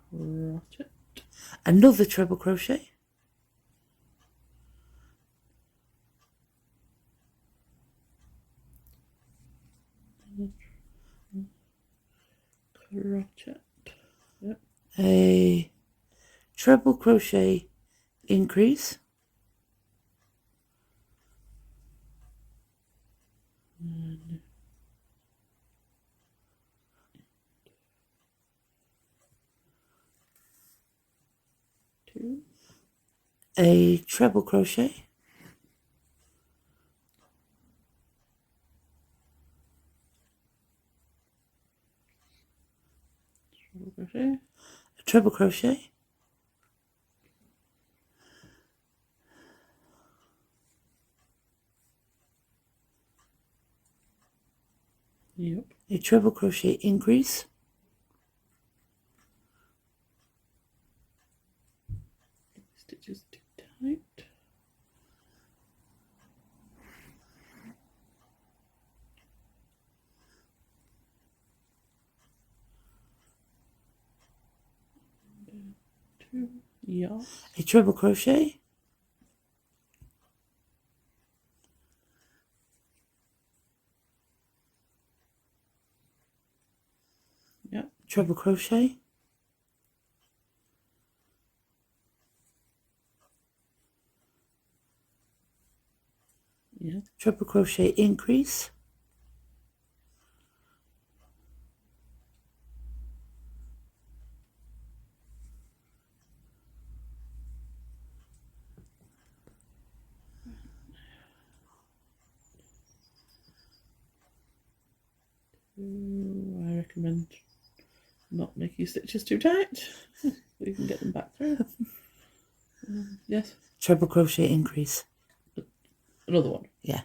Crochet. Another treble crochet. Crochet. Yep. A treble crochet increase. And 2. A treble crochet. Treble crochet. A treble crochet. Yep. A treble crochet increase. Stitches too tight. And 2. Yeah. A treble crochet. Yep. Treble crochet. Yeah. Treble crochet increase. I recommend not making stitches too tight so you can get them back through. Yes. Treble crochet increase. Another one. Yeah.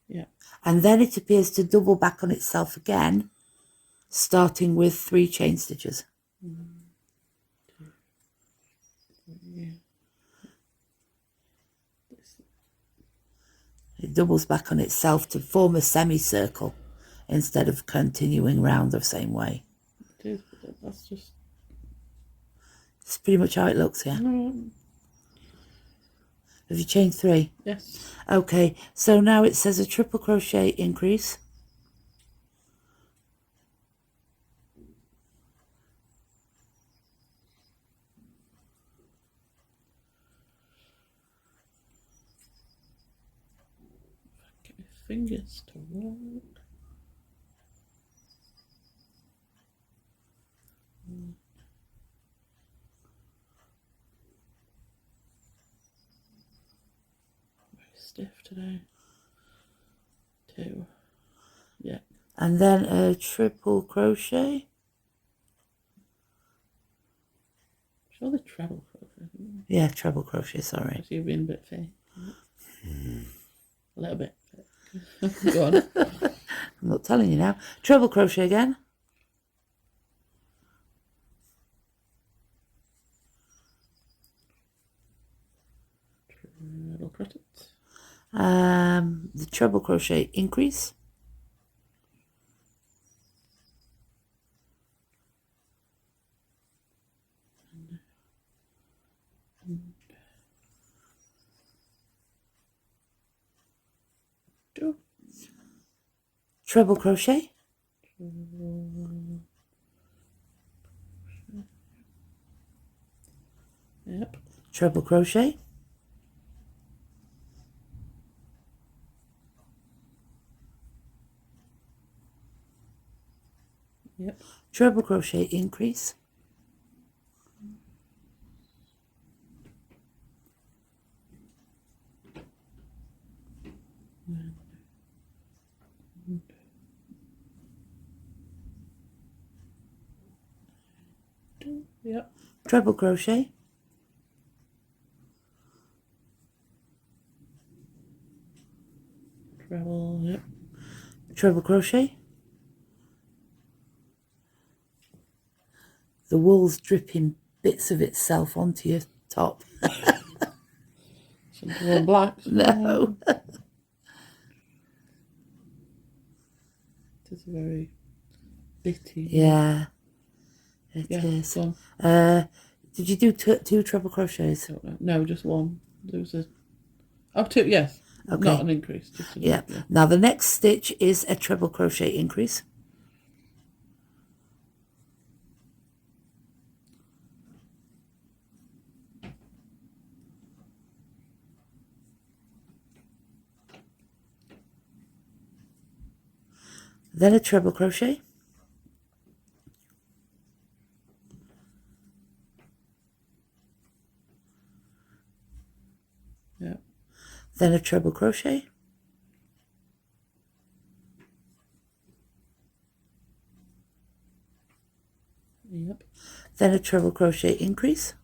Yeah. And then it appears to double back on itself again, starting with 3 chain stitches. 1, 2, 3. It doubles back on itself to form a semicircle instead of continuing round the same way. It is, but that's just... It's pretty much how it looks, yeah. No. Have you chained 3? Yes. Okay, so now it says a triple crochet increase. Get my fingers to work. Very stiff today. 2. Yeah. And then a triple crochet. Show the treble crochet. Yeah, treble crochet, sorry. Because you've been a bit fake. A little bit fake. Go on. I'm not telling you now. Treble crochet again. Treble crochet. The treble crochet increase. Treble crochet. Yep. Treble crochet. Yep. Treble crochet increase. Yep. Treble crochet. Treble. Yep. Treble crochet. The wool's dripping bits of itself onto your top. Something all black. No. It is very bitty. Yeah, it Yeah. is. Go on. Did you do 2 treble crochets? Don't know. No, just 1. There was a. Oh, 2. Yes. Okay. Not an increase. Just Yeah. Now the next stitch is a treble crochet increase. Then a treble crochet. Yep. Then a treble crochet. Yep. Then a treble crochet increase.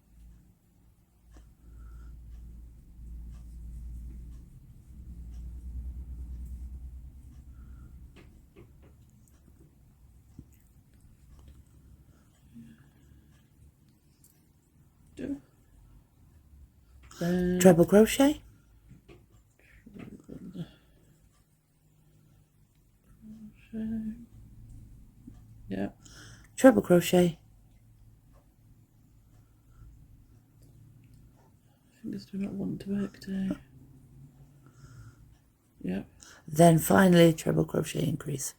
Treble crochet. Yeah. Treble crochet. Fingers do not want to work today. Yeah. Then finally treble crochet increase.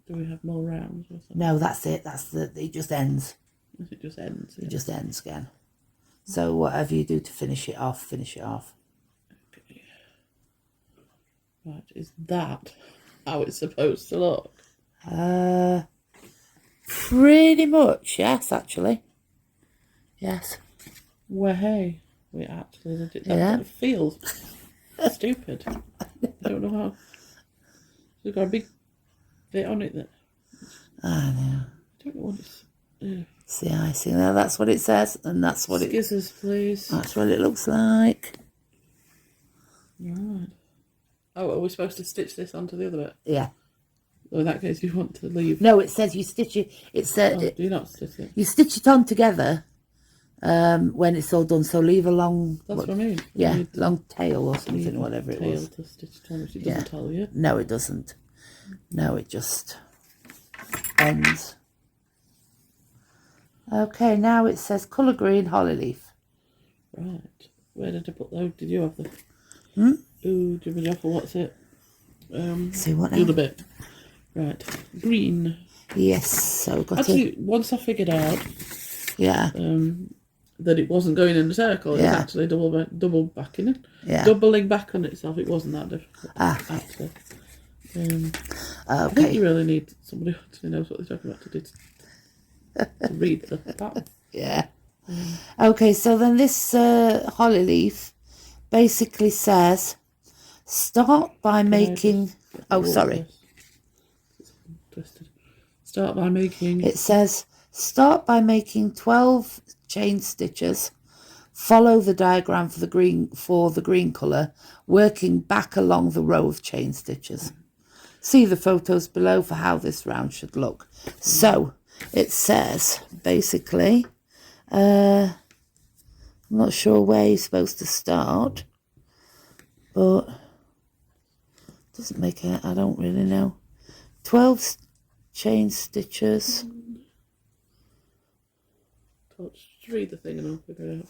Do we have more rounds or something? No, that's it. It just ends. It just ends. Yeah. It just ends again. So whatever you do to finish it off, finish it off. Okay. Right, is that how it's supposed to look? Pretty much, yes, actually. Yes. Well, hey, we actually did it. Yeah. That feels stupid. I don't know how. It's got a big bit on it that. I know. I don't know what it's. See icing there, that's what it says, and that's what Scissors, please. that's what it looks like. Right. Oh, are we supposed to stitch this onto the other bit? Yeah. Or in that case, you want to leave. No, it says you stitch it. It says Oh, do not stitch it. you stitch it on together when it's all done. So leave a long. That's what I mean. Yeah, You long tail or something, whatever it tail was. to stitch it on, which it doesn't tell you. No, it doesn't. No, it just ends. Okay, now it says colour green holly leaf. Right. Where did I put those? Did you have the? Hmm? Ooh, Jimmy Jaffa, what's it? See what The other now? bit. Right. Green. Yes, so we've got Actually, once I figured out yeah, that it wasn't going in a circle, it was Yeah. actually double backing it. yeah. Doubling back on itself, it wasn't that difficult. Ah, Actually. I think you okay, really need somebody who actually knows what they're talking about to read the pattern. yeah. Okay, so then this holly leaf basically says start by making. Oh, sorry. It's twisted. Start by making. It says start by making 12 chain stitches. Follow the diagram for the green colour, working back along the row of chain stitches. See the photos below for how this round should look. So it says basically, I'm not sure where you're supposed to start, but doesn't make it. I don't really know. 12 chain stitches. Just read the thing and I'll figure it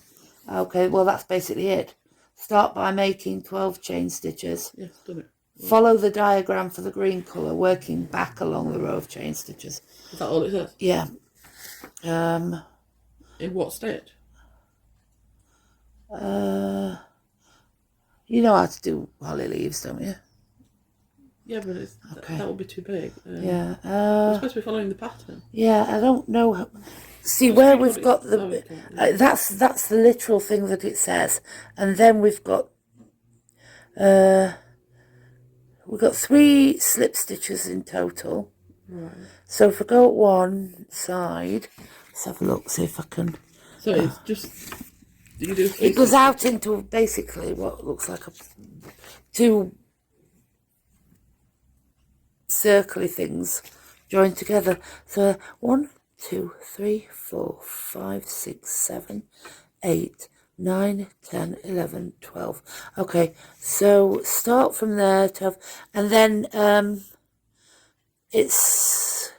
out. Okay, well that's basically it. Start by making 12 chain stitches. Yes, done it. Follow the diagram for the green colour, working back along the row of chain stitches. Is that all it says? Yeah. In what stitch? You know how to do holly leaves, don't you? Yeah, but that would be too big. Yeah. We're supposed to be following the pattern. Yeah, I don't know. See where we've got the. That's the literal thing that it says, and then we've got 3 slip stitches in total. Right. So if I go at one side, let's have a look, see if I can. So it's just you do. It goes out into basically what looks like 2 circly things joined together. So 1, 2, 3, 4, 5, 6, 7, 8, 9, 10, 11, 12. Okay, so start from there, 12, and then it's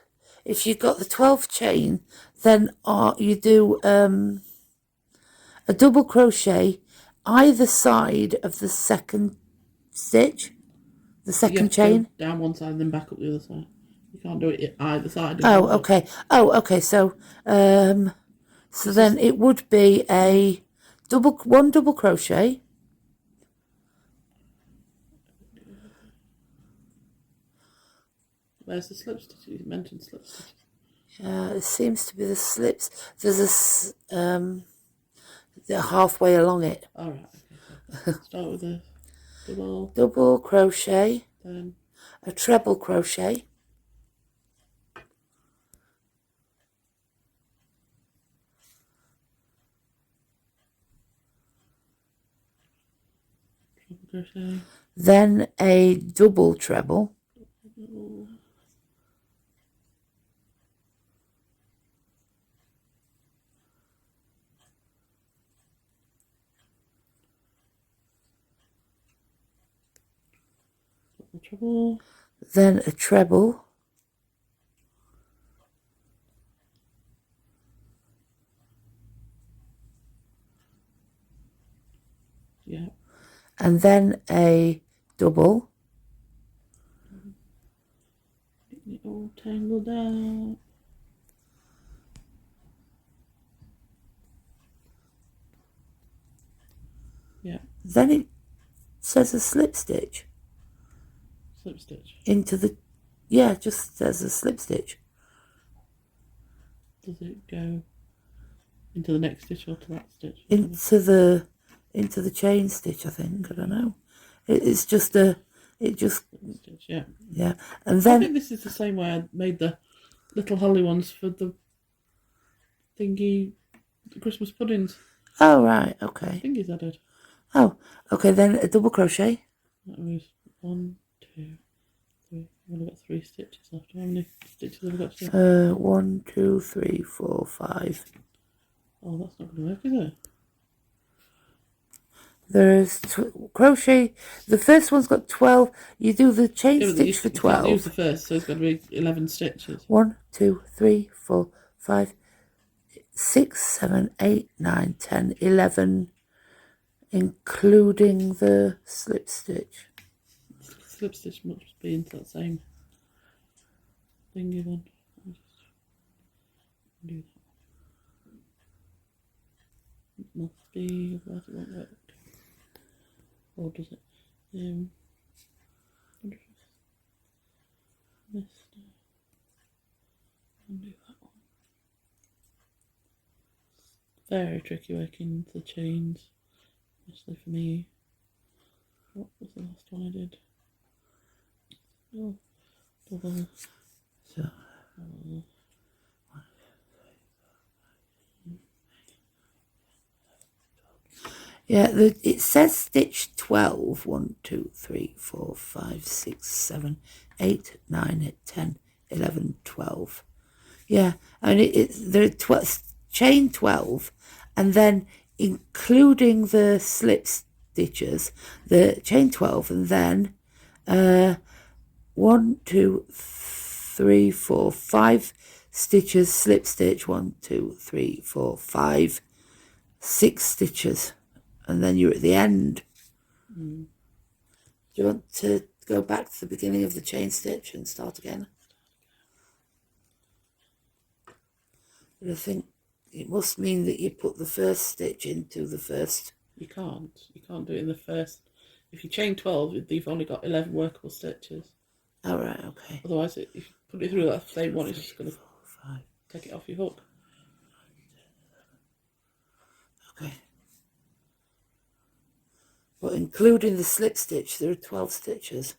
if you've got the 12 chain, then you do a double crochet either side of the second stitch, the second chain. Go down one side and then back up the other side. You can't do it either side. Oh, okay. Oh, okay. So, so then it would be one double crochet. Where's the slip stitch? You mentioned slip stitches. It seems to be the slips. There's they're halfway along it. All right. Okay. Start with a Double crochet. Then A treble crochet. triple crochet. Then a double treble. Treble. Then a treble. Yeah. And then a double. Getting it all tangled out. Yeah. Then it says a slip stitch. Slip stitch. Into the, yeah, just says a slip stitch. Does it go into the next stitch or to that stitch? Into the chain stitch, I think. I don't know. It's just stitch, yeah. Yeah. And then I think this is the same way I made the little holly ones for the thingy, the Christmas puddings. Oh right, okay. Thingies I did. Oh, okay, then a double crochet. That was 1, 2, 3. I've only got 3 stitches left. How many stitches have I got to do? 1, 2, 3, 4, 5. Oh, that's not going to work, is it? There's crochet. The first one's got 12. You do the chain stitch for 12. You can't use the first, so it's got to be 11 stitches. 1, 2, 3, 4, 5, 6, 7, 8, 9, 10, 11, including the slip stitch. Slip stitch must be into that same thingy then. I'll just do that. It must be, otherwise it won't work. Or does it? This. I'll do that one. Very tricky working the chains, especially for me. What was the last one I did? Oh, double. So, yeah, it says stitch 12. 1, 2, 3, 4, 5, 6, 7, 8, 9, 10, 11, 12. Yeah, and there are chain 12, and then including the slip stitches, the chain 12, and then 1, 2, 3, 4, 5 stitches, slip stitch, 1, 2, 3, 4, 5, 6 stitches, and then you're at the end. Do you want to go back to the beginning of the chain stitch and start again? But I think it must mean that you put the first stitch into the first. You can't do it in the first. If you chain 12, you've only got 11 workable stitches. Oh, right, okay. Otherwise, if you put it through that same one, it's just going to take it off your hook. Okay. But including the slip stitch, there are 12 stitches.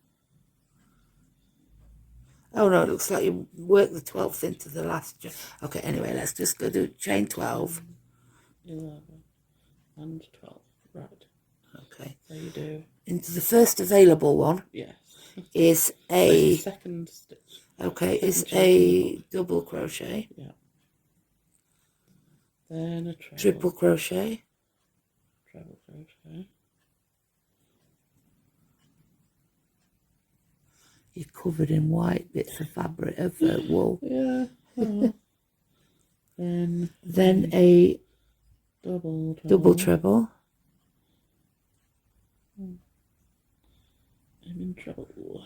Oh no, it looks like you work the 12th into the last. Okay, anyway, let's just go do chain 12. 11 and 12. Right. Okay. So you do. Into the first available one. Yes. Is a second stitch. Okay, is a double crochet. Yeah. Then a triple crochet. Treble crochet. You're covered in white bits of fabric of wool. Yeah. Oh. Then a double treble. I'm in trouble.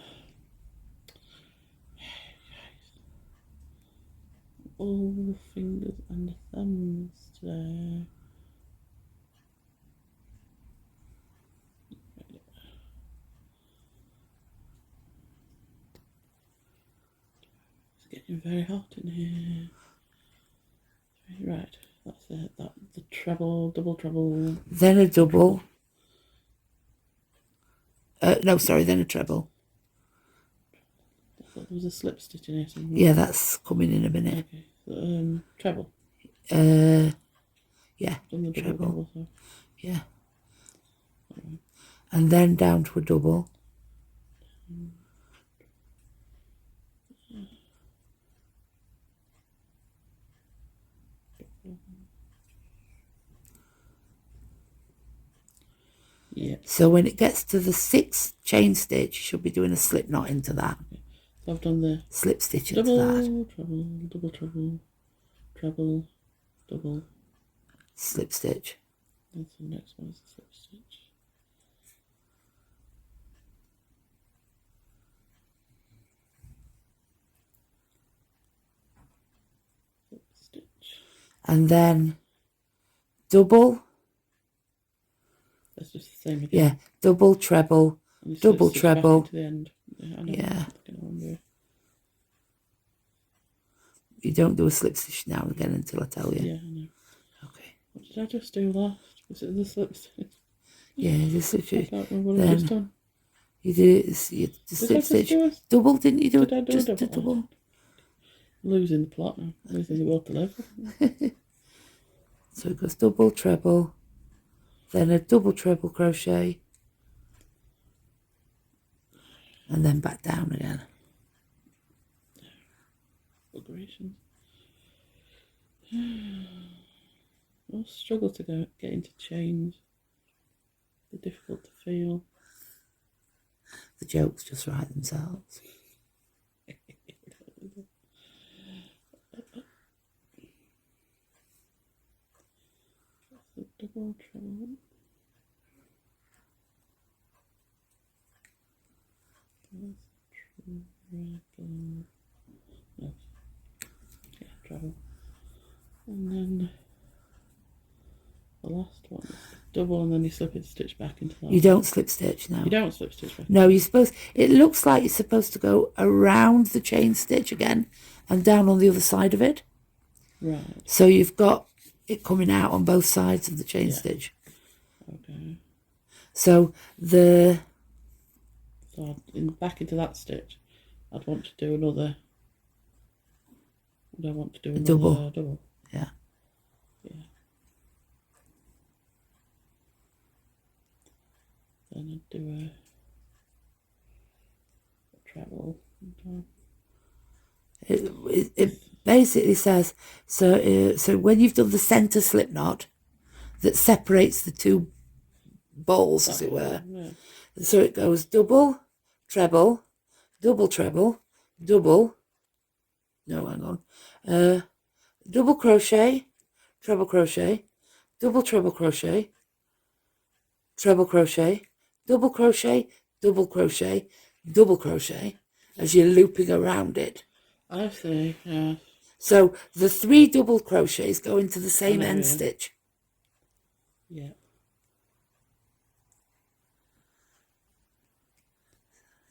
All fingers and thumbs today. It's getting very hot in here. Right, that's it. The treble, double treble. Then a double. No, sorry, then a treble. I thought there was a slip stitch in here somewhere. Yeah, that's coming in a minute. Okay, so, treble. Yeah, Done the treble. So. Yeah. And then down to a double. Yeah. So when it gets to the 6th chain stitch, you should be doing a slip knot into that. Okay. So I've done the slip stitch double, into that. Treble, double treble, treble, double. Slip stitch. And so the next one is the slip stitch. Slip stitch. And then double. That's just the same again. Yeah, double treble, double treble. To the end. Yeah, I know. Yeah. You don't do a slip stitch now and again until I tell you. Yeah, I know. Okay. What did I just do last? Was it the slip stitch? Yeah, the slip stitch. I can't remember what I've just done. You did the slip stitch. Double, didn't you do? Did I do just a double? Losing the plot now. Losing the will to live. So it goes double, treble, then a double treble crochet, and then back down again. Gracious. I'll struggle to get into chains. They're difficult to feel. The jokes just write themselves. double treble. Treble. No. Yeah, treble. And then the last one is double, and then you slip it stitch back into that. You don't slip stitch, no. You don't slip stitch back. No, you're supposed. It looks like you're supposed to go around the chain stitch again and down on the other side of it. Right. So you've got it coming out on both sides of the chain stitch. Okay. So back into that stitch, I'd want to do another. Would I want to do another double? Yeah. Yeah. Then I'd do a treble. It basically says so when you've done the centre slip knot that separates the two balls, as it were. Yeah. So it goes double, treble, double treble, double. No, hang on. Double crochet, treble crochet, double treble crochet, treble crochet, double crochet, double crochet, double crochet, as you're looping around it. I see. Yeah. So the 3 double crochets go into the same end stitch. Yeah.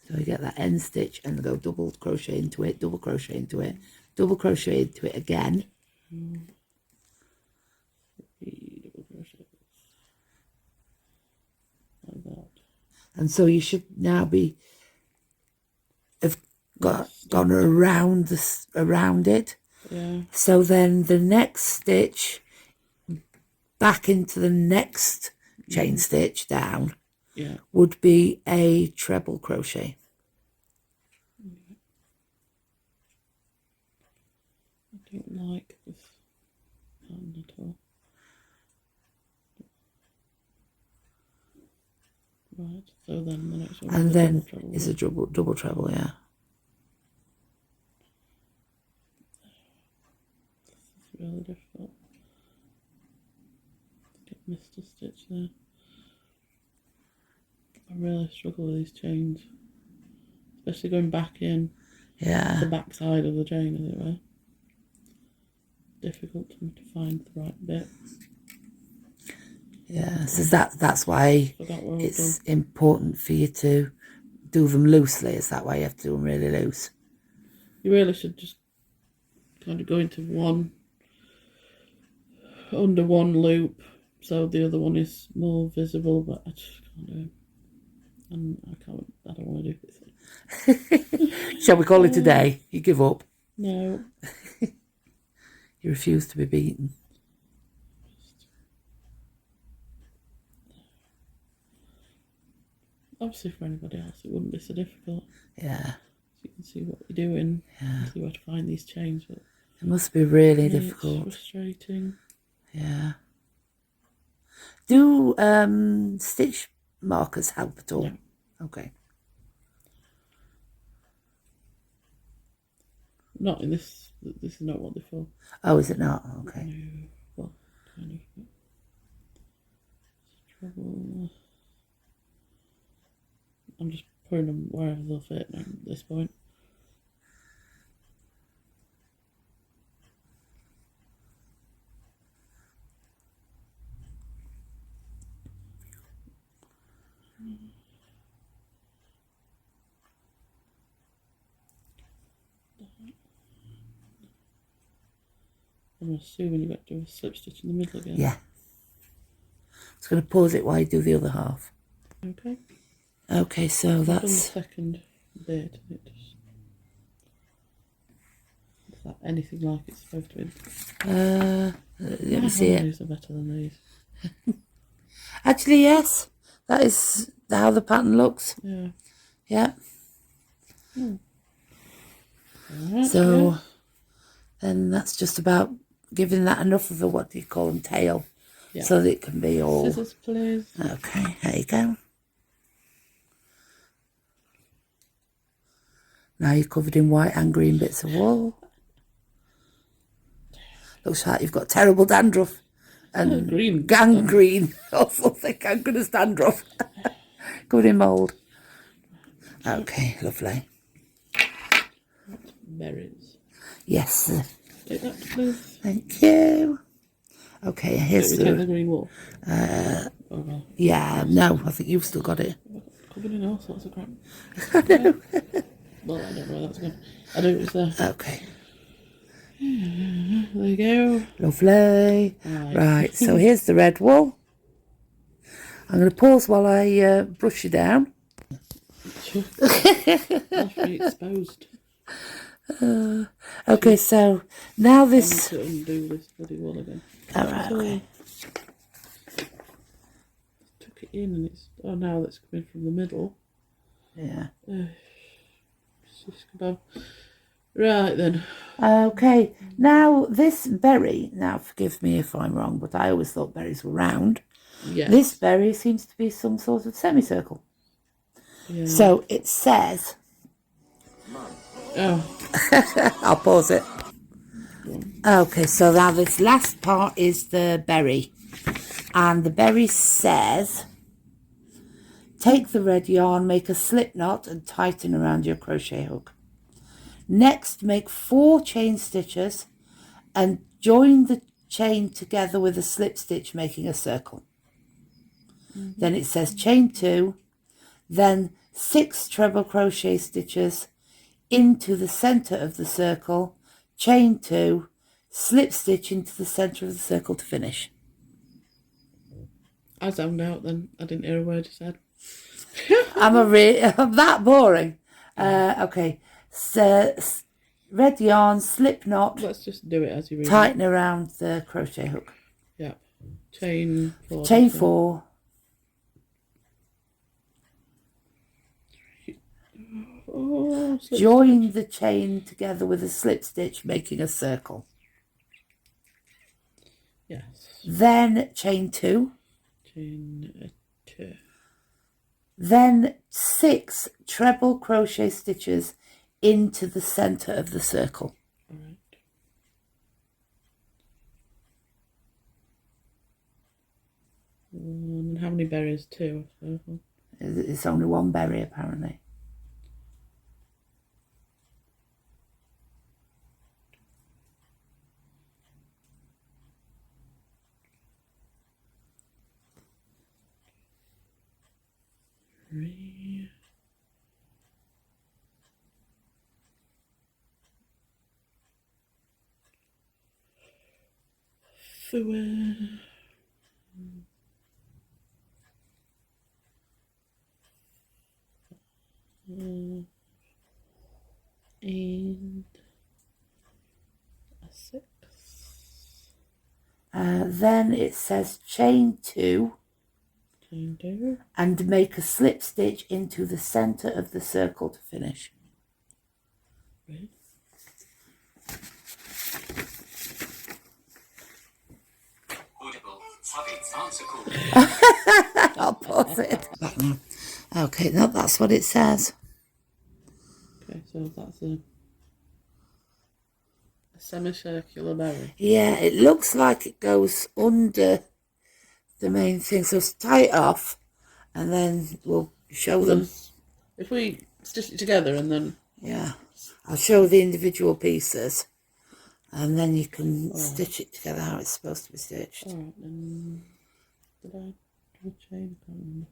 So you get that end stitch and go double crochet into it, double crochet into it, double crochet into it again. 3 double crochets. Like that. And so you should now have gone around it. Yeah. So then the next stitch back into the next chain stitch down would be a treble crochet. I don't like this pattern at all. Right, so then the next one And then is a double treble, yeah. This is really difficult. I think I missed a stitch there. I really struggle with these chains, especially going back in the back side of the chain, as it were. Difficult for me to find the right bit. Yeah, so that's why it's important for you to do them loosely. Is that why you have to do them really loose? You really should just kind of go into one, under one loop, so the other one is more visible, but I just can't do it. And I don't want to do this. Shall we call it a day? You give up? No. You refuse to be beaten. Obviously for anybody else it wouldn't be so difficult. Yeah. So you can see what you're doing, see where to find these chains. But it must be really difficult. It's frustrating. Yeah. Do stitch markers help at all? No. Okay. Not in this. This is not what they're for. Oh, is it not? Okay. No. Well, kind of. Trouble. I'm just putting them wherever they'll fit at this point. I'm assuming you've got to do a slip stitch in the middle again. Yeah. I'm just going to pause it while you do the other half. Okay. Okay, so I've done the that's... second bit. Is that anything like it's supposed to be? let me see it. These are better than these. Actually, yes. That is how the pattern looks. Yeah. Yeah. Right, so then that's just about giving that enough of a, what do you call them, tail, so that it can be all... Scissors, please. Okay, there you go. Now you're covered in white and green bits of wool. Looks like you've got terrible dandruff. and green gangrene or something. I'm going to stand rough. Covered in mould. Okay, lovely. Berries. Yes. Take that, please. Thank you. Okay, here's Take the green wool. Oh, yeah, no, I think you've still got it. covered in all sorts of crap. Well, I don't know where that's going. I know it's there. Okay. There you go. Lovely. Right, so here's the red wool. I'm going to pause while I brush you down. That's really exposed. Okay, so now this... I need to undo this bloody wool again. Alright, okay. Took it in and it's... Oh, now that's coming from the middle. Yeah. Right then. Okay, now this berry, now forgive me if I'm wrong, but I always thought berries were round. Yes. This berry seems to be some sort of semicircle. Yeah. So it says... Oh. I'll pause it. Okay, so now this last part is the berry. And the berry says, take the red yarn, make a slip knot and tighten around your crochet hook. Next, make 4 chain stitches and join the chain together with a slip stitch, making a circle. Then it says chain 2, then 6 treble crochet stitches into the center of the circle, chain 2, slip stitch into the center of the circle to finish. I zoned out then. I didn't hear a word you said. I'm that boring. Okay, so red yarn, slip knot. Let's just do it as you read. Tighten around the crochet hook. Yeah. Chain 4. Chain 4. Oh, join the chain together with a slip stitch, making a circle. Yes. Then chain 2. Chain 2. Then 6 treble crochet stitches into the center of the circle. All right. And how many berries? 2. It's only 1 berry apparently. And a 6. Then it says chain 2. Chain 2. And make a slip stitch into the center of the circle to finish. Right. I'll pause it. Okay, no, that's what it says. Okay, so that's a semicircular berry. Yeah, it looks like it goes under the main thing. So tie it off and then we'll show them. If we stitch it together and then... Yeah, I'll show the individual pieces and then you can stitch it together how it's supposed to be stitched. Alright, then... Did I do a chain? I can't remember.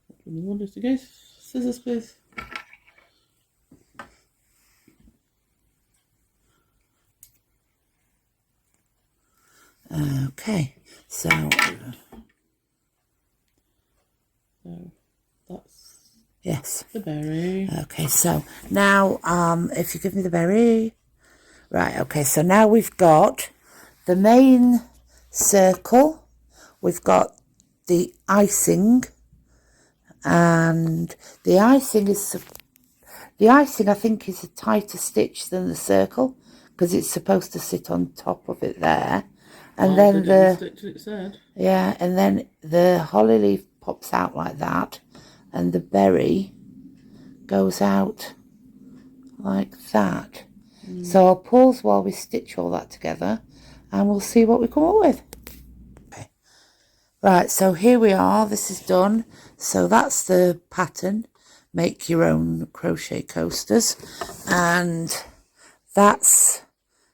What do we want us to go? Scissors, please. Okay, so that's yes, the berry. Okay, so now if you give me the berry, right? Okay, so now we've got the main circle, we've got the icing, and the icing I think is a tighter stitch than the circle because it's supposed to sit on top of it there. And then and then the holly leaf pops out like that, and the berry goes out like that. So I'll pause while we stitch all that together, and we'll see what we come up with. Right, so here we are. This is done. So that's the pattern. Make your own crochet coasters. And that's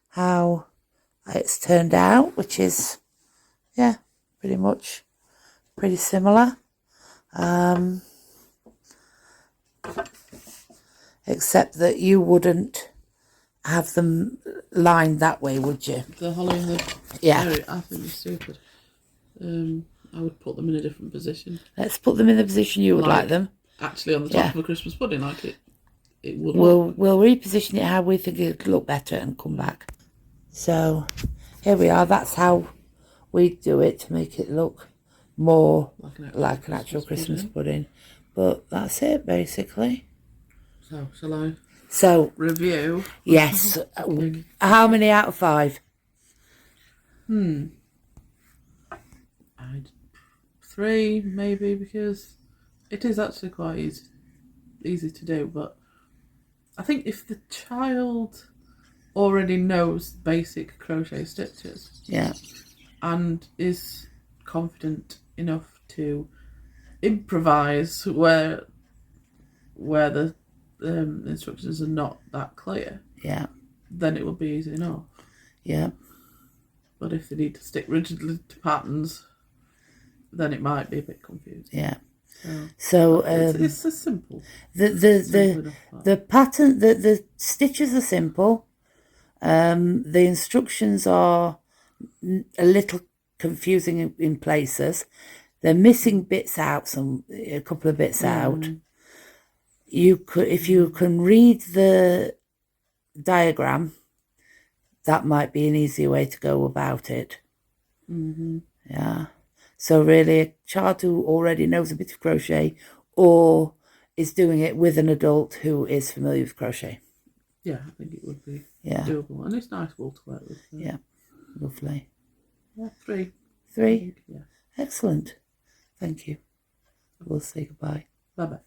how it's turned out, which is, yeah, pretty much pretty similar. Except that you wouldn't have them lined that way, would you? The holly and the Yeah. cherry, I think, is stupid. I would put them in a different position. Let's put them in the position you would like them. Actually, on the top of a Christmas pudding, like it would. We'll reposition it how we think it'd look better and come back. So here we are. That's how we do it to make it look more like an actual Christmas pudding. But that's it, basically. So shall I? So Review. yes. How many out of 5? I'd 3 maybe, because it is actually quite easy to do. But I think if the child already knows basic crochet stitches, Yeah, and is confident enough to improvise where the instructions are not that clear, yeah, then it will be easy enough. yeah. But if they need to stick rigidly to patterns, then it might be a bit confusing. Yeah. So it's a simple. The pattern, the stitches are simple. The instructions are a little confusing in places. They're missing bits out, a couple of bits out. If you can read the diagram, that might be an easier way to go about it. Yeah. So really, a child who already knows a bit of crochet, or is doing it with an adult who is familiar with crochet. Yeah, I think it would be doable, and it's nice wool to work with. So. Yeah, lovely. Yeah, 3. 3? Yeah. Excellent. Thank you. We'll say goodbye. Bye-bye.